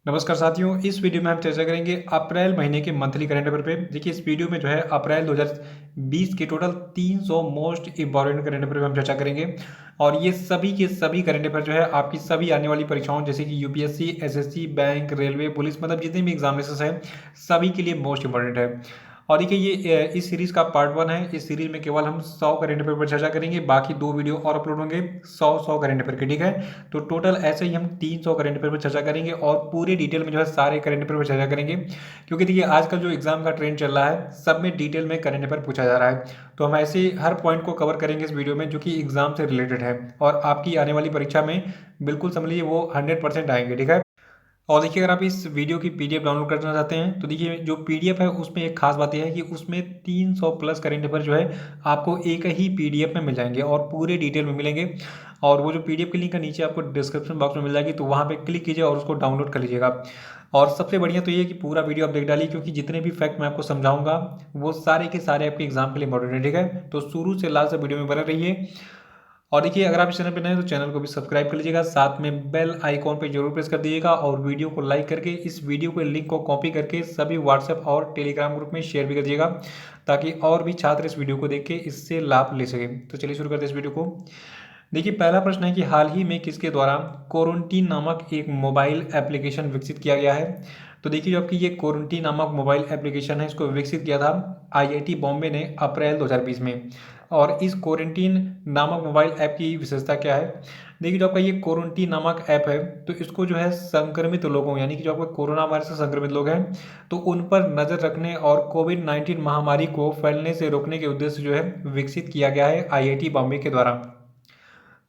नमस्कार साथियों, इस वीडियो में हम चर्चा करेंगे अप्रैल महीने के मंथली करंट अफेयर पे। देखिए इस वीडियो में जो है अप्रैल 2020 के total 300 most important current affair पे हम चर्चा करेंगे। और ये सभी के सभी करंट अफेयर जो है आपकी सभी आने वाली परीक्षाओं जैसे कि UPSC, SSC, bank, railway, police, मतलब जितने भी एग्जामिनेशन है सभी के लिए मोस्ट इंपॉर्टेंट है। और देखिए ये इस सीरीज का पार्ट 1 है। इस सीरीज में केवल हम 100 करंट अफेयर पर चर्चा करेंगे, बाकी 2 वीडियो और अपलोड होंगे 100 करंट अफेयर के, ठीक है। तो टोटल ऐसे ही हम 300 करंट अफेयर पर चर्चा करेंगे और पूरे डिटेल में जो है सारे करंट अफेयर पर चर्चा करेंगे, क्योंकि देखिए आजकल जो एग्जाम का ट्रेंड चल रहा है सब में डिटेल में करंट अफेयर पूछा जा रहा है। तो हम ऐसे हर पॉइंट को कवर करेंगे इस वीडियो में जो कि एग्जाम से रिलेटेड है और आपकी आने वाली परीक्षा में बिल्कुल समझ लीजिए वो 100% आएंगे, ठीक है। और देखिए अगर आप इस वीडियो की पीडीएफ डाउनलोड करना चाहते हैं तो देखिए जो पीडीएफ है उसमें एक खास बात यह है कि उसमें 300 प्लस करंट अफेयर जो है आपको एक ही पीडीएफ में मिल जाएंगे और पूरे डिटेल में मिलेंगे। और वो जो पीडीएफ की लिंक है नीचे आपको डिस्क्रिप्शन बॉक्स में मिल जाएगी, तो वहाँ पे क्लिक कीजिए और उसको डाउनलोड कर लीजिएगा। और सबसे बढ़िया तो ये है कि पूरा वीडियो आप देख डालिए, क्योंकि जितने भी फैक्ट मैं आपको समझाऊंगा वो सारे के सारे आपके एग्जाम के लिए इंपॉर्टेंट है, ठीक है। तो शुरू से लास्ट तक वीडियो में बने रहिए। और देखिए अगर आप इस चैनल पर नए हैं तो चैनल को भी सब्सक्राइब कर लीजिएगा, साथ में बेल आइकॉन पर जरूर प्रेस कर दीजिएगा और वीडियो को लाइक करके इस वीडियो के लिंक को कॉपी करके सभी व्हाट्सएप और टेलीग्राम ग्रुप में शेयर भी कर दीजिएगा, ताकि और भी छात्र इस वीडियो को देख के इससे लाभ ले सकें। तो चलिए शुरू करते हैं इस वीडियो को। देखिए पहला प्रश्न है कि हाल ही में किसके द्वारा क्वारंटीन नामक एक मोबाइल एप्लीकेशन विकसित किया गया है। तो देखिए जो आपकी ये क्वारंटीन नामक मोबाइल एप्लीकेशन है इसको विकसित किया था आईआईटी बॉम्बे ने अप्रैल 2020 में। और इस क्वारंटीन नामक मोबाइल ऐप की विशेषता क्या है। देखिए जो आपका ये क्वारंटीन नामक ऐप है तो इसको जो है संक्रमित लोगों यानी कि जो आपका कोरोना वायरस से संक्रमित लोग हैं तो उन पर नज़र रखने और कोविड-19 महामारी को फैलने से रोकने के उद्देश्य जो है विकसित किया गया है आईआईटी बॉम्बे के द्वारा।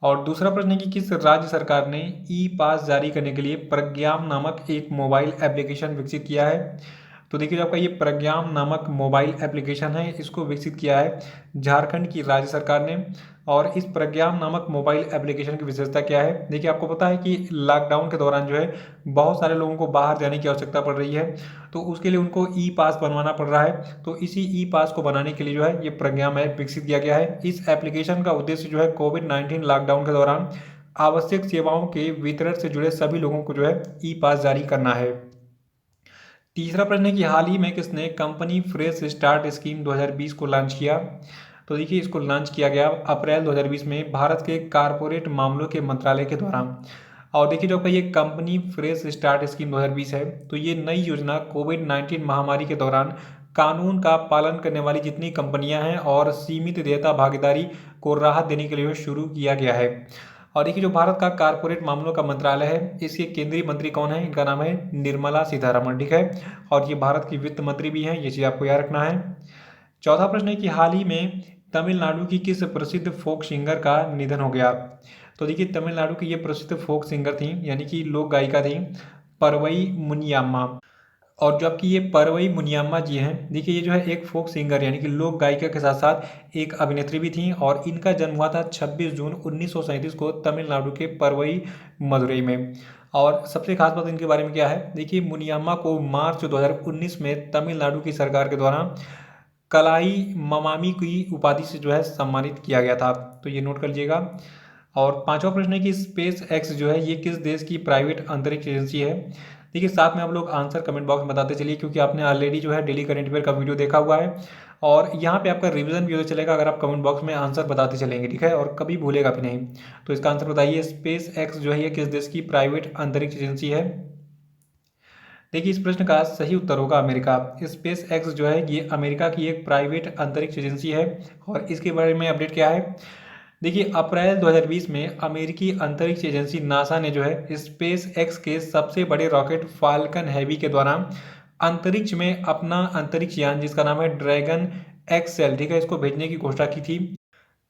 और दूसरा प्रश्न है कि किस राज्य सरकार ने ई पास जारी करने के लिए प्रज्ञाम नामक एक मोबाइल एप्लीकेशन विकसित किया है। तो देखिए जो आपका ये प्रज्ञाम नामक मोबाइल एप्लीकेशन है इसको विकसित किया है झारखंड की राज्य सरकार ने। और इस प्रज्ञाम नामक मोबाइल एप्लीकेशन की विशेषता क्या है। देखिए आपको पता है कि लॉकडाउन के दौरान जो है बहुत सारे लोगों को बाहर जाने की आवश्यकता पड़ रही है, तो उसके लिए उनको ई पास बनवाना पड़ रहा है। तो इसी ई पास को बनाने के लिए जो है ये प्रज्ञाम ऐप विकसित किया गया है। इस एप्लीकेशन का उद्देश्य जो है कोविड-19 लॉकडाउन के दौरान आवश्यक सेवाओं के वितरण से जुड़े सभी लोगों को जो है ई पास जारी करना है। तीसरा प्रश्न है कि हाल ही में किसने कंपनी फ्रेश स्टार्ट स्कीम 2020 को लॉन्च किया। तो देखिए इसको लॉन्च किया गया अप्रैल 2020 में भारत के कारपोरेट मामलों के मंत्रालय के द्वारा। और देखिए जो आपका ये कंपनी फ्रेश स्टार्ट स्कीम 2020 है तो ये नई योजना कोविड-19 महामारी के दौरान कानून का पालन करने वाली जितनी कंपनियां हैं और सीमित देयता भागीदारी को राहत देने के लिए शुरू किया गया है। और देखिए जो भारत का कारपोरेट मामलों का मंत्रालय है इसके केंद्रीय मंत्री कौन है, इनका नाम है निर्मला सीतारमण, ठीक है। और ये भारत की वित्त मंत्री भी हैं, ये चीज़ आपको याद रखना है। चौथा प्रश्न है कि हाल ही में तमिलनाडु की किस प्रसिद्ध फोक सिंगर का निधन हो गया। तो देखिए तमिलनाडु की ये प्रसिद्ध फोक सिंगर थी यानी कि लोक गायिका थी परवई मुनियाम्मा। और जो आपकी ये परवई मुनियाम्मा जी हैं देखिए ये जो है एक फोक सिंगर यानी कि लोक गायिका के साथ साथ एक अभिनेत्री भी थी और इनका जन्म हुआ था 26 जून 1937 को तमिलनाडु के परवई मदुरई में। और सबसे खास बात इनके बारे में क्या है, देखिए मुनियाम्मा को मार्च 2019 में तमिलनाडु की सरकार के द्वारा कलाई ममामी की उपाधि से जो है सम्मानित किया गया था, तो ये नोट कर लीजिएगा। और पांचवा प्रश्न है कि स्पेस एक्स जो है ये किस देश की प्राइवेट अंतरिक्ष एजेंसी है। देखिए साथ में आप लोग आंसर कमेंट बॉक्स में बताते चलिए, क्योंकि आपने ऑलरेडी जो है डेली करंट अफेयर का वीडियो देखा हुआ है और यहाँ पे आपका रिवीजन भी हो चलेगा अगर आप कमेंट बॉक्स में आंसर बताते चलेंगे, ठीक है, और कभी भूलेगा भी नहीं। तो इसका आंसर बताइए स्पेस एक्स जो है ये किस देश की प्राइवेट अंतरिक्ष एजेंसी है। देखिए इस प्रश्न का सही उत्तर होगा अमेरिका। स्पेस एक्स जो है ये अमेरिका की एक प्राइवेट अंतरिक्ष एजेंसी है। और इसके बारे में अपडेट क्या है, देखिए अप्रैल 2020 में अमेरिकी अंतरिक्ष एजेंसी नासा ने जो है स्पेस एक्स के सबसे बड़े रॉकेट फाल्कन हैवी के द्वारा अंतरिक्ष में अपना अंतरिक्ष यान जिसका नाम है ड्रैगन एक्सएल, ठीक है, इसको भेजने की घोषणा की थी।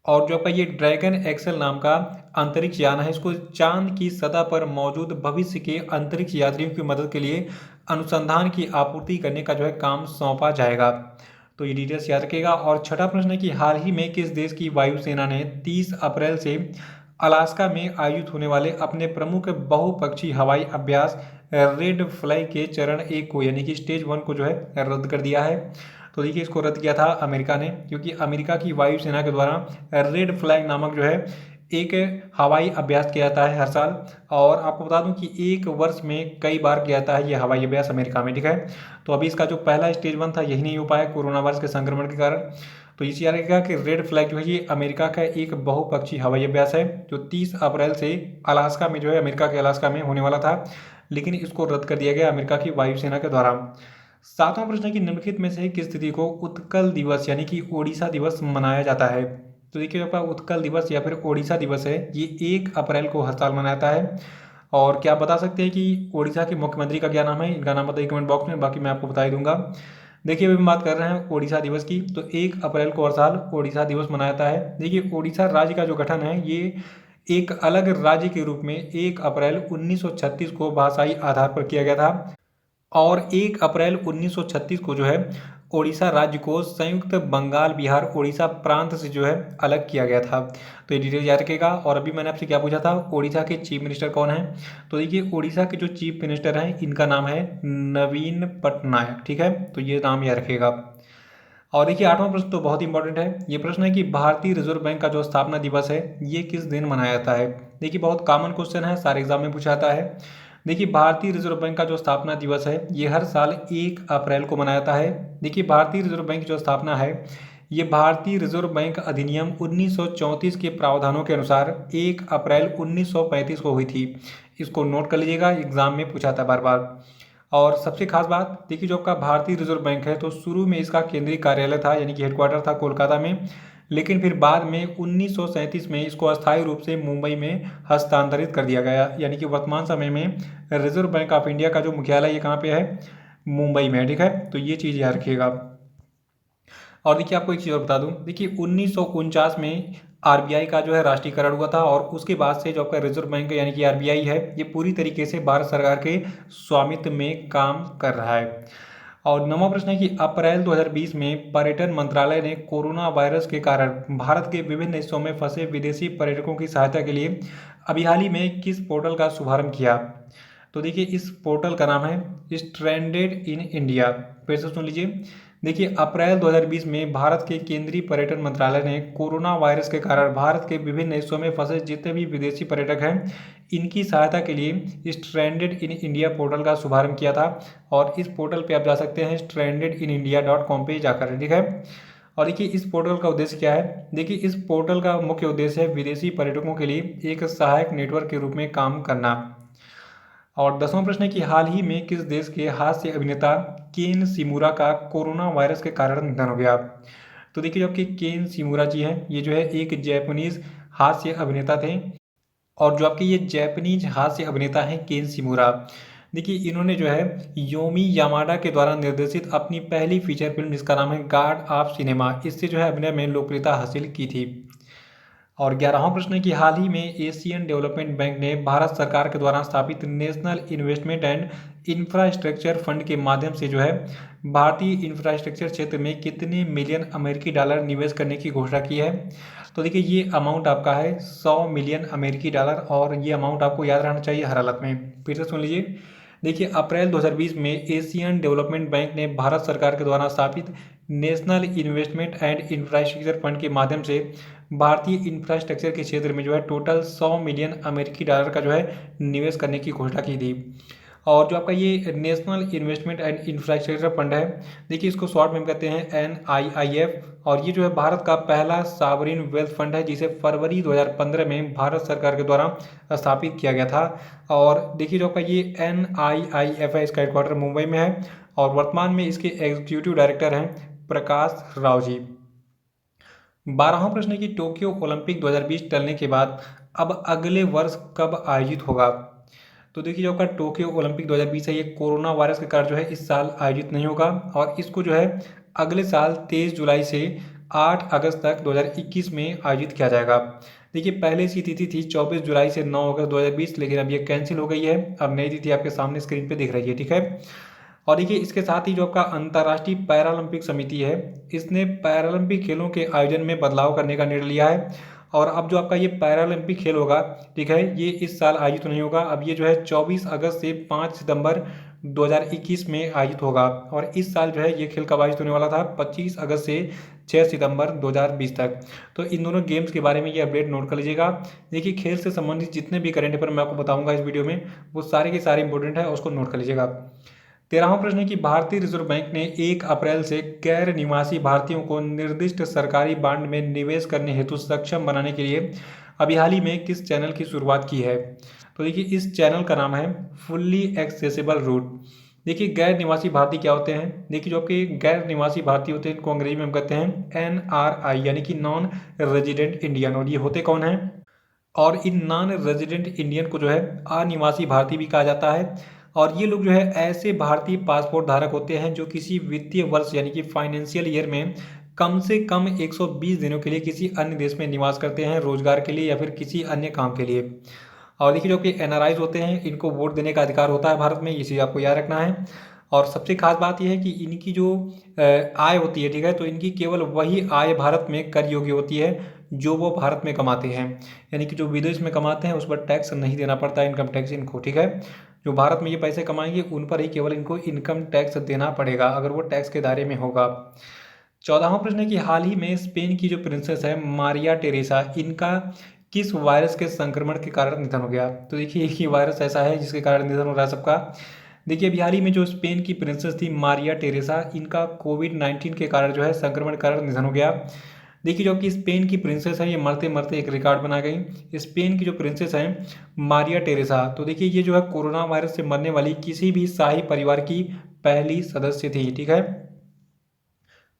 और जो आपका ये ड्रैगन एक्सेल नाम का अंतरिक्ष यान है इसको चांद की सतह पर मौजूद भविष्य के अंतरिक्ष यात्रियों की मदद के लिए अनुसंधान की आपूर्ति करने का जो है काम सौंपा जाएगा। तो ये डिटेल्स याद रखिएगा। और छठा प्रश्न है कि हाल ही में किस देश की वायुसेना ने 30 अप्रैल से अलास्का में आयोजित होने वाले अपने प्रमुख बहुपक्षीय हवाई अभ्यास रेड फ्लाई के चरण 1 को यानी कि स्टेज 1 को जो है रद्द कर दिया है। तो देखिए इसको रद्द किया था अमेरिका ने, क्योंकि अमेरिका की वायुसेना के द्वारा रेड फ्लैग नामक जो है एक हवाई अभ्यास किया जाता है हर साल। और आपको बता दूं कि एक वर्ष में कई बार किया जाता है ये हवाई अभ्यास अमेरिका में, ठीक है। तो अभी इसका जो पहला स्टेज 1 था यही नहीं हो पाया कोरोना वायरस के संक्रमण के कारण। तो इसी याद रखिएगा कि रेड फ्लैग जो है ये अमेरिका का एक बहुपक्षीय हवाई अभ्यास है जो 30 अप्रैल से अलास्का में जो है अमेरिका के अलास्का में होने वाला था, लेकिन इसको रद्द कर दिया गया अमेरिका की वायुसेना के द्वारा। सातवां प्रश्न है कि निम्नलिखित में से किस तिथि को उत्कल दिवस यानी कि ओडिशा दिवस मनाया जाता है। तो देखिए आपका उत्कल दिवस या फिर ओडिशा दिवस है ये 1 अप्रैल को हर साल मनाया जाता है। और क्या आप बता सकते हैं कि ओडिशा के मुख्यमंत्री का क्या नाम है? इनका नाम बताइए कमेंट बॉक्स में, बाकी मैं आपको बता ही दूंगा। देखिए अभी हम बात कर रहे हैं ओडिशा दिवस की, तो 1 अप्रैल को हर साल ओडिशा दिवस मनाया जाता है। देखिए ओडिशा राज्य का जो गठन है ये एक अलग राज्य के रूप में 1 अप्रैल 1936 को भाषाई आधार पर किया गया था। और 1 अप्रैल 1936 को जो है ओडिशा राज्य को संयुक्त बंगाल बिहार ओडिशा प्रांत से जो है अलग किया गया था। तो ये डिटेल याद रखिएगा। और अभी मैंने आपसे क्या पूछा था, ओडिशा के चीफ मिनिस्टर कौन है? तो देखिए ओडिशा के जो चीफ मिनिस्टर हैं इनका नाम है नवीन पटनायक, ठीक है। तो ये नाम याद रखिएगा। और देखिए आठवां प्रश्न तो बहुत इंपॉर्टेंट है। ये प्रश्न है कि भारतीय रिजर्व बैंक का जो स्थापना दिवस है ये किस दिन मनाया जाता है। देखिए बहुत कॉमन क्वेश्चन है, सारे एग्जाम में पूछा जाता है। देखिए भारतीय रिजर्व बैंक का जो स्थापना दिवस है ये हर साल 1 अप्रैल को मनाया जाता है। देखिए भारतीय रिजर्व बैंक की जो स्थापना है ये भारतीय रिजर्व बैंक अधिनियम 1934 के प्रावधानों के अनुसार 1 अप्रैल 1935 को हुई थी। इसको नोट कर लीजिएगा, एग्जाम में पूछा था बार बार। और सबसे खास बात देखिए जो आपका भारतीय रिजर्व बैंक है तो शुरू में इसका केंद्रीय कार्यालय था यानी कि हेडक्वार्टर था कोलकाता में, लेकिन फिर बाद में 1937 में इसको अस्थायी रूप से मुंबई में हस्तांतरित कर दिया गया। यानी कि वर्तमान समय में रिजर्व बैंक ऑफ इंडिया का जो मुख्यालय ये कहाँ पे है? मुंबई में, ठीक है। तो ये चीज़ याद रखिएगा। और देखिए आपको एक चीज़ और बता दूं, देखिए 1949 में आरबीआई का जो है राष्ट्रीयकरण हुआ था और उसके बाद से जो आपका रिजर्व बैंक यानी कि आरबीआई है ये पूरी तरीके से भारत सरकार के स्वामित्व में काम कर रहा है। और नौवां प्रश्न है कि अप्रैल 2020 में पर्यटन मंत्रालय ने कोरोना वायरस के कारण भारत के विभिन्न हिस्सों में फंसे विदेशी पर्यटकों की सहायता के लिए अभी हाल ही में किस पोर्टल का शुभारंभ किया। तो देखिए इस पोर्टल का नाम है स्ट्रैंडेड इन इंडिया। फिर से सुन लीजिए। देखिए अप्रैल 2020 में भारत के केंद्रीय पर्यटन मंत्रालय ने कोरोना वायरस के कारण भारत के विभिन्न हिस्सों में फंसे जितने भी विदेशी पर्यटक हैं इनकी सहायता के लिए स्ट्रैंडेड इन इंडिया पोर्टल का शुभारंभ किया था। और इस पोर्टल पे आप जा सकते हैं strandedinIndia.com पे जाकर, ठीक है। और देखिए इस पोर्टल का उद्देश्य क्या है? देखिए इस पोर्टल का मुख्य उद्देश्य है विदेशी पर्यटकों के लिए एक सहायक नेटवर्क के रूप में काम करना। और 10वां प्रश्न है कि हाल ही में किस देश के हास्य अभिनेता केन सिमुरा का कोरोना वायरस के कारण निधन हो गया। तो देखिए जो आपके केन सिमुरा जी हैं ये जो है एक जैपनीज हास्य अभिनेता थे। और जो आपके ये जैपनीज हास्य अभिनेता हैं केन सिमुरा, देखिए इन्होंने जो है योमी यामाडा के द्वारा निर्देशित अपनी पहली फीचर फिल्म जिसका नाम है गार्ड ऑफ सिनेमा, इससे जो है अभिनय में लोकप्रियता हासिल की थी। और 11वां प्रश्न है कि हाल ही में एशियन डेवलपमेंट बैंक ने भारत सरकार के द्वारा स्थापित national investment and infrastructure fund के माध्यम से जो है भारतीय इंफ्रास्ट्रक्चर क्षेत्र में कितने मिलियन अमेरिकी डॉलर निवेश करने की घोषणा की है। तो देखिए ये अमाउंट आपका है 100 मिलियन अमेरिकी डॉलर और ये अमाउंट आपको याद रहना चाहिए हर हालत में। फिर से सुन लीजिए। देखिए अप्रैल 2020 में एशियन डेवलपमेंट बैंक ने भारत सरकार के द्वारा स्थापित national investment and infrastructure fund के माध्यम से भारतीय इंफ्रास्ट्रक्चर के क्षेत्र में जो है टोटल 100 मिलियन अमेरिकी डॉलर का जो है निवेश करने की घोषणा की थी। और जो आपका ये national investment and infrastructure fund है देखिए इसको शॉर्ट में हम कहते हैं NIIF। और ये जो है भारत का पहला सॉवरेन वेल्थ फंड है जिसे फरवरी 2015 में भारत सरकार के द्वारा स्थापित किया गया था। और देखिए जो आपका ये NIIF है इसका हेडक्वार्टर मुंबई में है और वर्तमान में इसके एग्जीक्यूटिव डायरेक्टर हैं प्रकाश राव जी। 12वां प्रश्न है कि टोक्यो ओलंपिक 2020 टलने के बाद अब अगले वर्ष कब आयोजित होगा। तो देखिए जो आपका टोक्यो ओलंपिक 2020 है ये कोरोना वायरस के कारण जो है इस साल आयोजित नहीं होगा और इसको जो है अगले साल 23 जुलाई से 8 अगस्त तक 2021 में आयोजित किया जाएगा। देखिए पहले इसकी तिथि थी 24 जुलाई से 9 अगस्त 2020, लेकिन अब ये कैंसिल हो गई है। अब नई तिथि आपके सामने स्क्रीन पे दिख रही है, ठीक है। और देखिए इसके साथ ही जो आपका अंतर्राष्ट्रीय पैरालंपिक समिति है इसने पैरालंपिक खेलों के आयोजन में बदलाव करने का निर्णय लिया है। और अब जो आपका ये पैरालंपिक खेल होगा, ठीक है, ये इस साल आयोजित नहीं होगा। अब ये जो है 24 अगस्त से 5 सितंबर 2021 में आयोजित होगा। और इस साल जो है ये खेल कब आयोजित होने वाला था? 25 अगस्त से 6 सितंबर 2020 तक। तो इन दोनों गेम्स के बारे में ये अपडेट नोट कर लीजिएगा। देखिए खेल से संबंधित जितने भी करंट अफेयर मैं आपको बताऊंगा इस वीडियो में, वो सारे के सारे इंपॉर्टेंट है, उसको नोट कर लीजिएगा। 13वां प्रश्न है कि भारतीय रिजर्व बैंक ने 1 अप्रैल से गैर निवासी भारतीयों को निर्दिष्ट सरकारी बांड में निवेश करने हेतु सक्षम बनाने के लिए अभी हाल ही में किस चैनल की शुरुआत की है? तो देखिए इस चैनल का नाम है फुल्ली एक्सेसिबल रूट। देखिए गैर निवासी भारतीय क्या होते हैं? देखिए जो आपके गैर निवासी भारतीय होते हैं इनको अंग्रेजी में हम कहते हैं NRI यानी कि नॉन रेजिडेंट इंडियन। और ये होते कौन हैं? और इन नॉन रेजिडेंट इंडियन को जो है अनिवासी भारतीय भी कहा जाता है। और ये लोग जो है ऐसे भारतीय पासपोर्ट धारक होते हैं जो किसी वित्तीय वर्ष यानी कि फाइनेंशियल ईयर में कम से कम 120 दिनों के लिए किसी अन्य देश में निवास करते हैं, रोजगार के लिए या फिर किसी अन्य काम के लिए। और देखिए जो कि NRIs होते हैं इनको वोट देने का अधिकार होता है भारत में, ये चीज़ आपको याद रखना है। और सबसे खास बात यह है कि इनकी जो आय होती है, ठीक है, तो इनकी केवल वही आय भारत में कर योग्य होती है जो वो भारत में कमाते हैं। यानी कि जो विदेश में कमाते हैं उस पर टैक्स नहीं देना पड़ता है, इनकम टैक्स इनको, ठीक है। जो भारत में ये पैसे कमाएंगे उन पर ही केवल इनको इनकम टैक्स देना पड़ेगा अगर वो टैक्स के दायरे में होगा। 14वां प्रश्न है कि हाल ही में स्पेन की जो प्रिंसेस है मारिया टेरेसा, इनका किस वायरस के संक्रमण के कारण निधन हो गया? तो देखिए एक ही वायरस ऐसा है जिसके कारण निधन हो रहा है सबका। देखिए अभी हाल ही में जो स्पेन की प्रिंसेस थी मारिया टेरेसा, इनका कोविड-19 के कारण जो है संक्रमण के कारण निधन हो गया। देखिए जो कि स्पेन की प्रिंसेस है ये मरते मरते एक रिकॉर्ड बना गई। स्पेन की जो प्रिंसेस है मारिया टेरेसा, तो देखिए ये जो है कोरोना वायरस से मरने वाली किसी भी शाही परिवार की पहली सदस्य थी, ठीक है।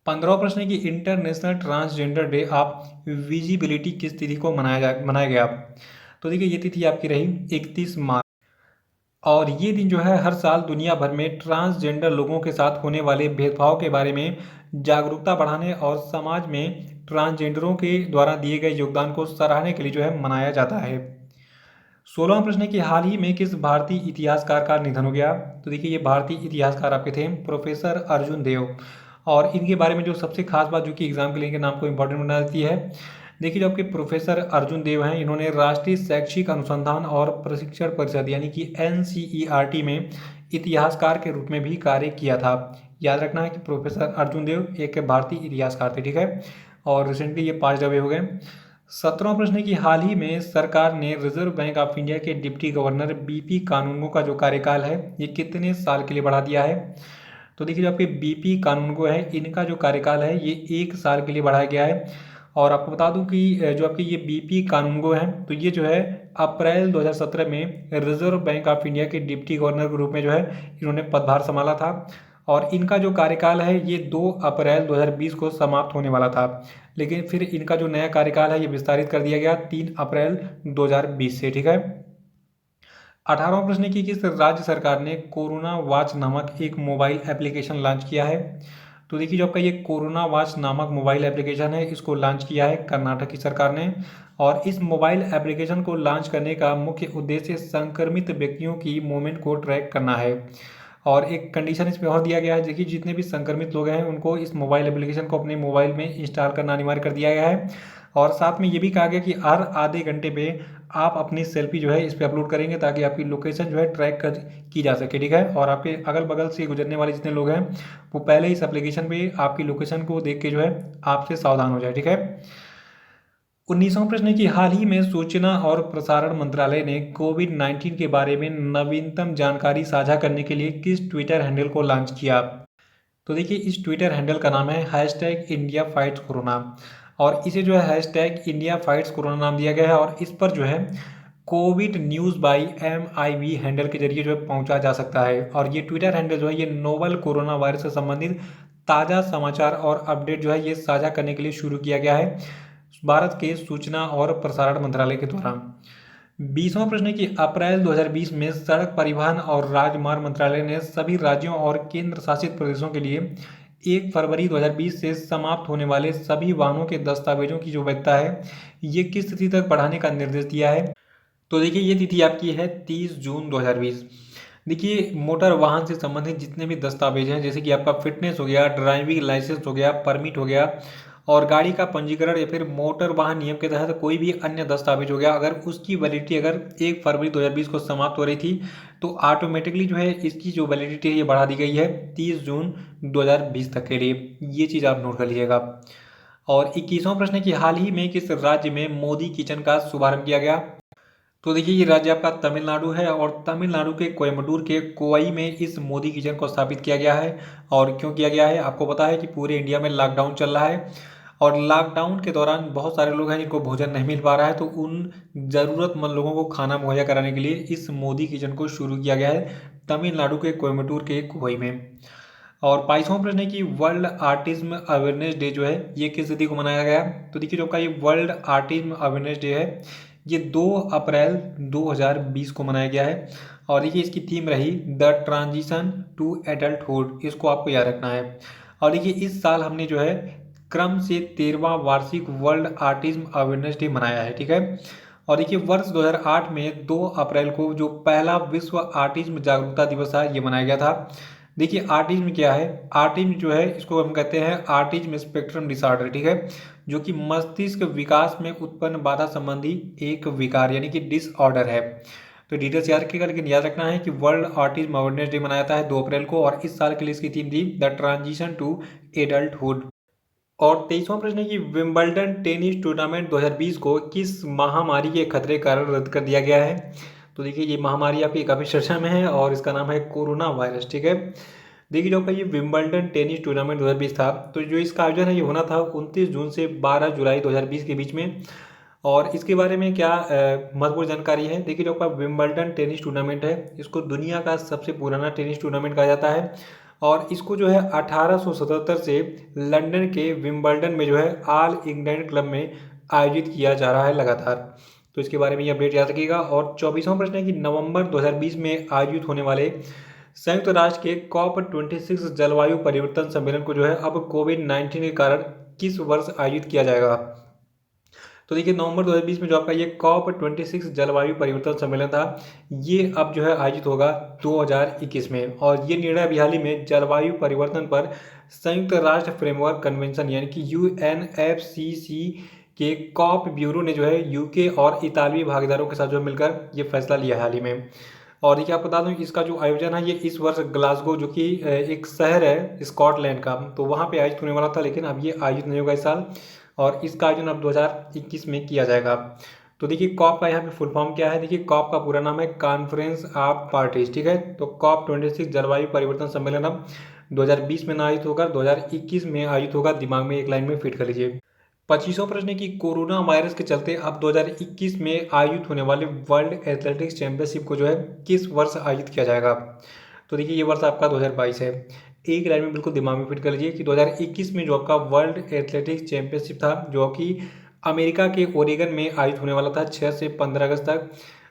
15वां प्रश्न है कि international transgender day of visibility किस तिथि को मनाया गया? तो देखिए ये तिथि आपकी रही 31 मार्च। और ये दिन जो है हर साल दुनिया भर में ट्रांसजेंडर लोगों के साथ होने वाले भेदभाव के बारे में जागरूकता बढ़ाने और समाज में ट्रांसजेंडरों के द्वारा दिए गए योगदान को सराहने के लिए जो है मनाया जाता है। 16वां प्रश्न है कि हाल ही में किस भारतीय इतिहासकार का निधन हो गया? तो देखिए ये भारतीय इतिहासकार आपके थे प्रोफेसर अर्जुन देव। और इनके बारे में जो सबसे खास बात जो कि एग्जाम के लिए इनके नाम को इंपॉर्टेंट बना देती है, देखिए जो आपके प्रोफेसर अर्जुन देव हैं इन्होंने राष्ट्रीय शैक्षिक अनुसंधान और प्रशिक्षण परिषद यानी कि NCERT में इतिहासकार के रूप में भी कार्य किया था। याद रखना है कि प्रोफेसर अर्जुन देव एक भारतीय इतिहासकार थे, ठीक है। और रिसेंटली ये 5 दफे हो गए। 17वां प्रश्न है कि हाल ही में सरकार ने रिजर्व बैंक ऑफ इंडिया के डिप्टी गवर्नर BP कानूनगो का जो कार्यकाल है ये कितने साल के लिए बढ़ा दिया है? तो देखिए जो आपके BP कानूनगो है इनका जो कार्यकाल है ये 1 साल के लिए बढ़ाया गया है। और आपको बता दूं कि जो आपके ये BP कानूनगो हैं तो ये जो है अप्रैल 2017 में रिजर्व बैंक ऑफ इंडिया के डिप्टी गवर्नर के रूप में जो है इन्होंने पदभार संभाला था। और इनका जो कार्यकाल है ये 2 अप्रैल 2020 को समाप्त होने वाला था, लेकिन फिर इनका जो नया कार्यकाल है ये विस्तारित कर दिया गया 3 अप्रैल 2020 से, ठीक है। 18वां प्रश्न है कि किस राज्य सरकार ने कोरोना वॉच नामक एक मोबाइल एप्लीकेशन लॉन्च किया है? तो देखिए जो आपका ये कोरोना वॉच नामक मोबाइल एप्लीकेशन है इसको लॉन्च किया है कर्नाटक की सरकार ने। और इस मोबाइल एप्लीकेशन को लॉन्च करने का मुख्य उद्देश्य संक्रमित व्यक्तियों की मूवमेंट को ट्रैक करना है। और एक कंडीशन इसमें और दिया गया है, देखिए जितने भी संक्रमित लोग हैं उनको इस मोबाइल एप्लीकेशन को अपने मोबाइल में इंस्टॉल करना अनिवार्य कर दिया गया है। और साथ में ये भी कहा गया कि हर आधे घंटे पे आप अपनी सेल्फी जो है इस पर अपलोड करेंगे ताकि आपकी लोकेशन जो है ट्रैक की जा सके, ठीक है। और आपके अगल बगल से गुजरने वाले जितने लोग हैं वो पहले इस एप्लीकेशन पे आपकी लोकेशन को देख के जो है आपसे सावधान हो जाए, ठीक है। 19वां प्रश्न है कि हाल ही में सूचना और प्रसारण मंत्रालय ने कोविड-19 के बारे में नवीनतम जानकारी साझा करने के लिए किस ट्विटर हैंडल को लॉन्च किया? तो देखिए इस ट्विटर हैंडल का नाम है #IndiaFightsCorona। और इसे जो है #IndiaFightsCorona नाम दिया गया है। और इस पर जो है Covid news by MIV handle के जरिए जो है पहुंचा जा सकता है। और ये ट्विटर हैंडल जो है ये नोवल कोरोना वायरस से संबंधित ताज़ा समाचार और अपडेट जो है ये साझा करने के लिए शुरू किया गया है भारत के सूचना और प्रसारण मंत्रालय के द्वारा। 20वां प्रश्न है कि अप्रैल 2020 में सड़क परिवहन और राजमार्ग मंत्रालय ने सभी राज्यों और केंद्र शासित प्रदेशों के लिए 1 फरवरी 2020 से समाप्त होने वाले सभी वाहनों के दस्तावेजों की जो वैधता है ये किस तिथि तक बढ़ाने का निर्देश दिया है? तो देखिए ये तिथि आपकी है 30 जून 2020। देखिए मोटर वाहन से संबंधित जितने भी दस्तावेज हैं जैसे कि आपका फिटनेस हो गया, ड्राइविंग लाइसेंस हो गया, परमिट हो गया और गाड़ी का पंजीकरण या फिर मोटर वाहन नियम के तहत कोई भी अन्य दस्तावेज हो गया, अगर उसकी वैलिडिटी अगर 1 फरवरी 2020 को समाप्त हो रही थी तो ऑटोमेटिकली जो है इसकी जो वैलिडिटी है ये बढ़ा दी गई है 30 जून 2020 तक के लिए। ये चीज़ आप नोट कर लीजिएगा। और 21वां प्रश्न है कि हाल ही में किस राज्य में मोदी किचन का शुभारंभ किया गया? तो देखिए ये राज्य आपका तमिलनाडु है और तमिलनाडु के कोयम्बटूर के कोवई में इस मोदी किचन को स्थापित किया गया है। और क्यों किया गया है? आपको पता है कि पूरे इंडिया में लॉकडाउन चल रहा है और लॉकडाउन के दौरान बहुत सारे लोग हैं जिनको भोजन नहीं मिल पा रहा है, तो उन ज़रूरतमंद लोगों को खाना मुहैया कराने के लिए इस मोदी किचन को शुरू किया गया है तमिलनाडु के कोयम्बटूर के कोवई में। और 22वां प्रश्न है कि वर्ल्ड आर्टिज्म अवेयरनेस डे जो है ये किस तिथि को मनाया गया? तो देखिए जो आपका ये वर्ल्ड आर्टिज्म अवेयरनेस डे है ये 2 अप्रैल 2020 को मनाया गया है। और देखिए इसकी थीम रही द ट्रांजिशन टू एडल्टहुड, इसको आपको याद रखना है। और देखिए इस साल हमने जो है क्रम से 13वां वार्षिक वर्ल्ड आर्टिज्म अवेयरनेस डे मनाया है, ठीक है। और देखिए वर्ष 2008 में 2 अप्रैल को जो पहला विश्व आर्टिज्म जागरूकता दिवस था ये मनाया गया था। देखिए आर्टिज्म क्या है? आर्टिज्म जो है इसको हम कहते हैं आर्टिज्म स्पेक्ट्रम डिसऑर्डर, ठीक है, जो कि मस्तिष्क विकास में उत्पन्न बाधा संबंधी एक विकार यानी कि डिसऑर्डर है। तो डिटेल्स याद रखिएगा, लेकिन याद रखना है कि वर्ल्ड आर्टिज्म अवेयरनेस डे मनाया जाता है 2 अप्रैल को और इस साल के लिए इसकी थीम थी द ट्रांजिशन टू एडल्टहुड। और 23वां प्रश्न है कि विंबलडन टेनिस टूर्नामेंट 2020 को किस महामारी के खतरे के कारण रद्द कर दिया गया है? तो देखिए ये महामारी आपकी काफ़ी चर्चा में है और इसका नाम है कोरोना वायरस, ठीक है। देखिए जो आपका ये विंबलडन टेनिस टूर्नामेंट 2020 था, तो जो इसका आयोजन है ये होना था 29 जून से 12 जुलाई 2020 के बीच में। और इसके बारे में क्या महत्वपूर्ण जानकारी है? देखिए जो आपका विंबलडन टेनिस टूर्नामेंट है इसको दुनिया का सबसे पुराना टेनिस टूर्नामेंट कहा जाता है और इसको जो है 1877 से लंदन के विंबलडन में जो है ऑल इंग्लैंड क्लब में आयोजित किया जा रहा है लगातार। तो इसके बारे में ये अपडेट याद रखिएगा। और 24वां प्रश्न है कि नवंबर 2020 में आयोजित होने वाले संयुक्त राष्ट्र के COP26 जलवायु परिवर्तन सम्मेलन को जो है अब कोविड-19 के कारण किस वर्ष आयोजित किया जाएगा? तो देखिए नवंबर 2020 में जो आपका ये COP26 जलवायु परिवर्तन सम्मेलन था ये अब जो है आयोजित होगा 2021 में। और ये निर्णय अभी हाल ही में जलवायु परिवर्तन पर संयुक्त राष्ट्र फ्रेमवर्क कन्वेंशन यानी कि UNFCCC के कॉप ब्यूरो ने जो है यूके और इतालवी भागीदारों के साथ जो मिलकर ये फैसला लिया है हाल ही में। और देखिए आपको बता दूं इसका जो आयोजन है ये इस वर्ष ग्लासगो जो कि एक शहर है स्कॉटलैंड का, तो वहाँ पे आयोजित होने वाला था, लेकिन अब ये आयोजित नहीं होगा इस साल और इसका आयोजन अब 2021 में किया जाएगा। तो देखिए कॉप का यहाँ पे फुल फॉर्म क्या है? देखिए कॉप का पूरा नाम है कॉन्फ्रेंस ऑफ पार्टीज, ठीक है। तो COP26 जलवायु परिवर्तन सम्मेलन अब 2020 में ना आयोजित होगा, 2021 में आयोजित होगा। दिमाग में एक लाइन में फिट कर लीजिए। 25वां प्रश्न है कि कोरोना वायरस के चलते अब 2021 में आयोजित होने वाले वर्ल्ड एथलेटिक्स चैंपियनशिप को जो है किस वर्ष आयोजित किया जाएगा? तो देखिए ये वर्ष आपका 2022 है। एक लाइन में बिल्कुल दिमाग में फिट कर लीजिए कि 2021 में जो आपका वर्ल्ड एथलेटिक्स चैंपियनशिप था जो कि अमेरिका के ओरेगन में आयोजित होने वाला था 6 से 15 अगस्त तक,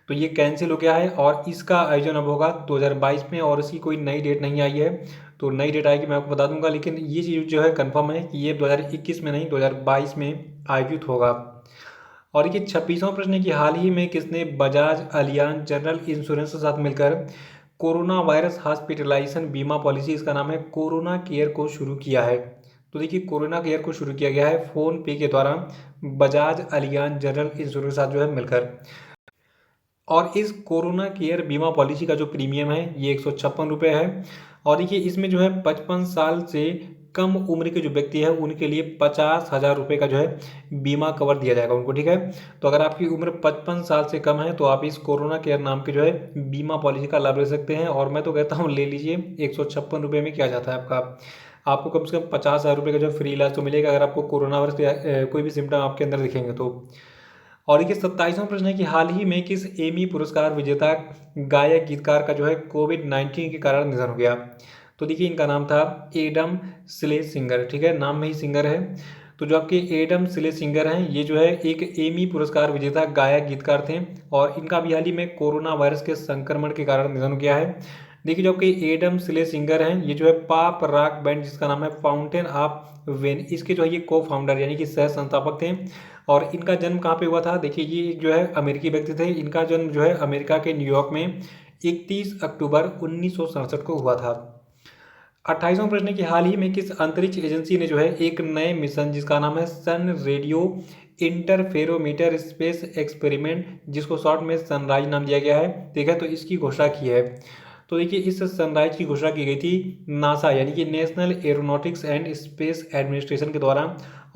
तो ये कैंसिल हो गया है और इसका आयोजन अब होगा 2022 में और इसकी कोई नई डेट नहीं आई है। तो नई डेट आएगी मैं आपको बता दूंगा, लेकिन ये चीज़ जो है कंफर्म है कि ये 2021 में नहीं 2022 में आयोजित होगा। और ये 26वां प्रश्न है कि हाल ही में किसने बजाज अलियांज जनरल इंश्योरेंस के साथ मिलकर कोरोना वायरस हॉस्पिटलाइजेशन बीमा पॉलिसी, इसका नाम है कोरोना केयर, को शुरू किया है? तो देखिए कोरोना केयर को शुरू किया गया है फ़ोन पे के द्वारा बजाज अलियांज जनरल इंश्योरेंस के साथ जो है मिलकर। और इस कोरोना केयर बीमा पॉलिसी का जो प्रीमियम है ये 156 रुपये है। और देखिए इसमें जो है 55 साल से कम उम्र के जो व्यक्ति है उनके लिए 50,000 रुपये का जो है बीमा कवर दिया जाएगा उनको, ठीक है। तो अगर आपकी उम्र 55 साल से कम है तो आप इस कोरोना केयर नाम के जो है बीमा पॉलिसी का लाभ ले सकते हैं। और मैं तो कहता हूँ ले लीजिए, 156 रुपये में क्या जाता है आपको कम से कम 50,000 रुपये का जो फ्री इलाज तो मिलेगा अगर आपको कोरोना वायरस के कोई भी सिम्टम आपके अंदर दिखेंगे तो। और देखिए 27वां प्रश्न है कि हाल ही में किस एमी पुरस्कार विजेता गायक गीतकार का जो है कोविड-19 के कारण निधन हो गया? तो देखिए इनका नाम था एडम स्लेसिंगर, ठीक है, नाम में ही सिंगर है। तो जो आपके एडम स्लेसिंगर हैं ये जो है एक एमी पुरस्कार विजेता गायक गीतकार थे और इनका भी हाल ही में कोरोना वायरस के संक्रमण के कारण निधन हो गया है। देखिए जो आपके एडम स्लेसिंगर हैं ये जो है पॉप रॉक बैंड जिसका नाम है फाउंटेन ऑफ वेन, इसके जो है ये को फाउंडर यानी कि सह संस्थापक थे। और इनका जन्म कहाँ पे हुआ था? देखिए ये जो है अमेरिकी व्यक्ति थे, इनका जन्म जो है अमेरिका के न्यूयॉर्क में 31 अक्टूबर 1967 को हुआ था। 28वां प्रश्न है कि हाल ही में किस अंतरिक्ष एजेंसी ने जो है एक नए मिशन जिसका नाम है सन रेडियो इंटरफेरोमीटर स्पेस एक्सपेरिमेंट, जिसको शॉर्ट में सनराइज नाम दिया गया है, ठीक है, तो इसकी घोषणा की है? तो देखिए इस सनराइज की घोषणा की गई थी नासा यानी कि national aeronautics and space administration के द्वारा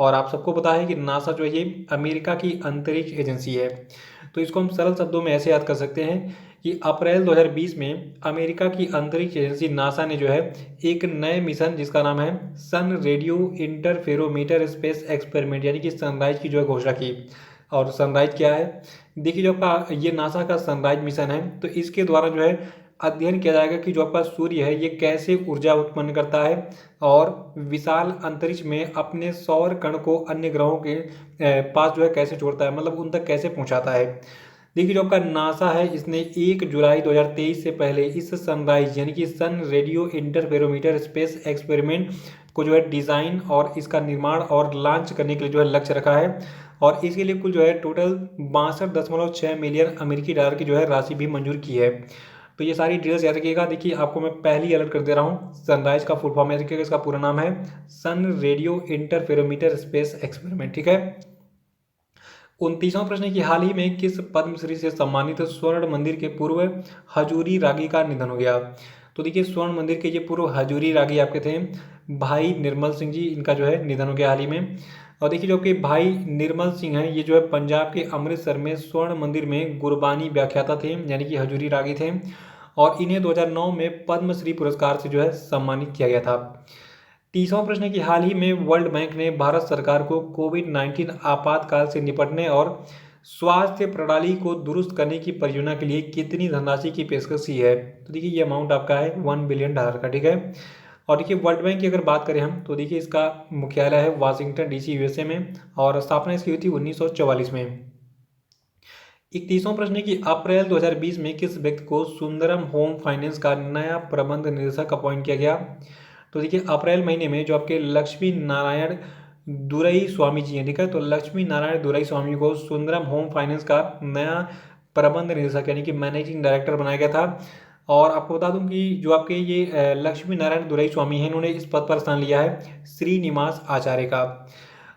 और आप सबको पता है कि नासा जो है ये अमेरिका की अंतरिक्ष एजेंसी है। तो इसको हम सरल शब्दों में ऐसे याद कर सकते हैं कि अप्रैल 2020 में अमेरिका की अंतरिक्ष एजेंसी नासा ने जो है एक नए मिशन जिसका नाम है सन रेडियो इंटरफेरोमीटर स्पेस एक्सपेरिमेंट यानी कि सनराइज की जो है घोषणा की। और सनराइज क्या है? देखिए, जो आपका ये नासा का सनराइज मिशन है तो इसके द्वारा जो है अध्ययन किया जाएगा कि जो आपका सूर्य है ये कैसे ऊर्जा उत्पन्न करता है और विशाल अंतरिक्ष में अपने सौर कण को अन्य ग्रहों के पास जो है कैसे छोड़ता है, मतलब उन तक कैसे पहुंचाता है। देखिए, जो आपका नासा है इसने 1 जुलाई 2023 से पहले इस सनराइज यानी कि सन रेडियो इंटरफेरोमीटर स्पेस एक्सपेरिमेंट को जो है डिज़ाइन और इसका निर्माण और लॉन्च करने के लिए जो है लक्ष्य रखा है। और इसके लिए कुल जो है टोटल 62.6 मिलियन अमेरिकी डॉलर की जो है राशि भी मंजूर की है। तो ये सारी डिटेल्स याद रखिएगा। देखिए, आपको मैं पहली अलर्ट कर दे रहा हूँ, सनराइज का फुल फॉर्म याद रखिएगा, इसका पूरा नाम है सन रेडियो इंटरफेरोमीटर स्पेस एक्सपेरिमेंट। ठीक है। 29वां प्रश्न की हाल ही में किस पद्मश्री से सम्मानित स्वर्ण मंदिर के पूर्व हजूरी रागी का निधन हो गया? तो देखिए, स्वर्ण मंदिर के ये पूर्व हजूरी रागी आपके थे भाई निर्मल सिंह जी, इनका जो है निधन हो गया हाल ही में। और देखिए, जो कि भाई निर्मल सिंह हैं ये जो है पंजाब के अमृतसर में स्वर्ण मंदिर में गुरबानी व्याख्याता थे यानी कि हजूरी रागी थे। और इन्हें 2009 में पद्मश्री पुरस्कार से जो है सम्मानित किया गया था। 30वां प्रश्न है कि हाल ही में वर्ल्ड बैंक ने भारत सरकार को कोविड-19 आपातकाल से निपटने और स्वास्थ्य प्रणाली को दुरुस्त करने की परियोजना के लिए कितनी धनराशि की पेशकश की है? तो देखिए, ये अमाउंट आपका है $1 बिलियन का। ठीक है। और देखिए, वर्ल्ड बैंक की अगर बात करें हम तो देखिए इसका मुख्यालय है वाशिंगटन डीसी यूएसए में और स्थापना इसकी हुई थी 1944 में। 31वां प्रश्न है कि अप्रैल 2020 में किस व्यक्ति को सुंदरम होम फाइनेंस का नया प्रबंध निदेशक अपॉइंट किया गया? तो देखिए, अप्रैल महीने में जो आपके लक्ष्मी नारायण दुरई स्वामी जी हैं, ठीक है, तो लक्ष्मी नारायण दुरई स्वामी को सुंदरम होम फाइनेंस का नया प्रबंध निदेशक यानी कि मैनेजिंग डायरेक्टर बनाया गया था। और आपको बता दूं कि जो आपके ये लक्ष्मी नारायण दुरई स्वामी हैं इन्होंने इस पद पर स्थान लिया है श्रीनिवास आचार्य का।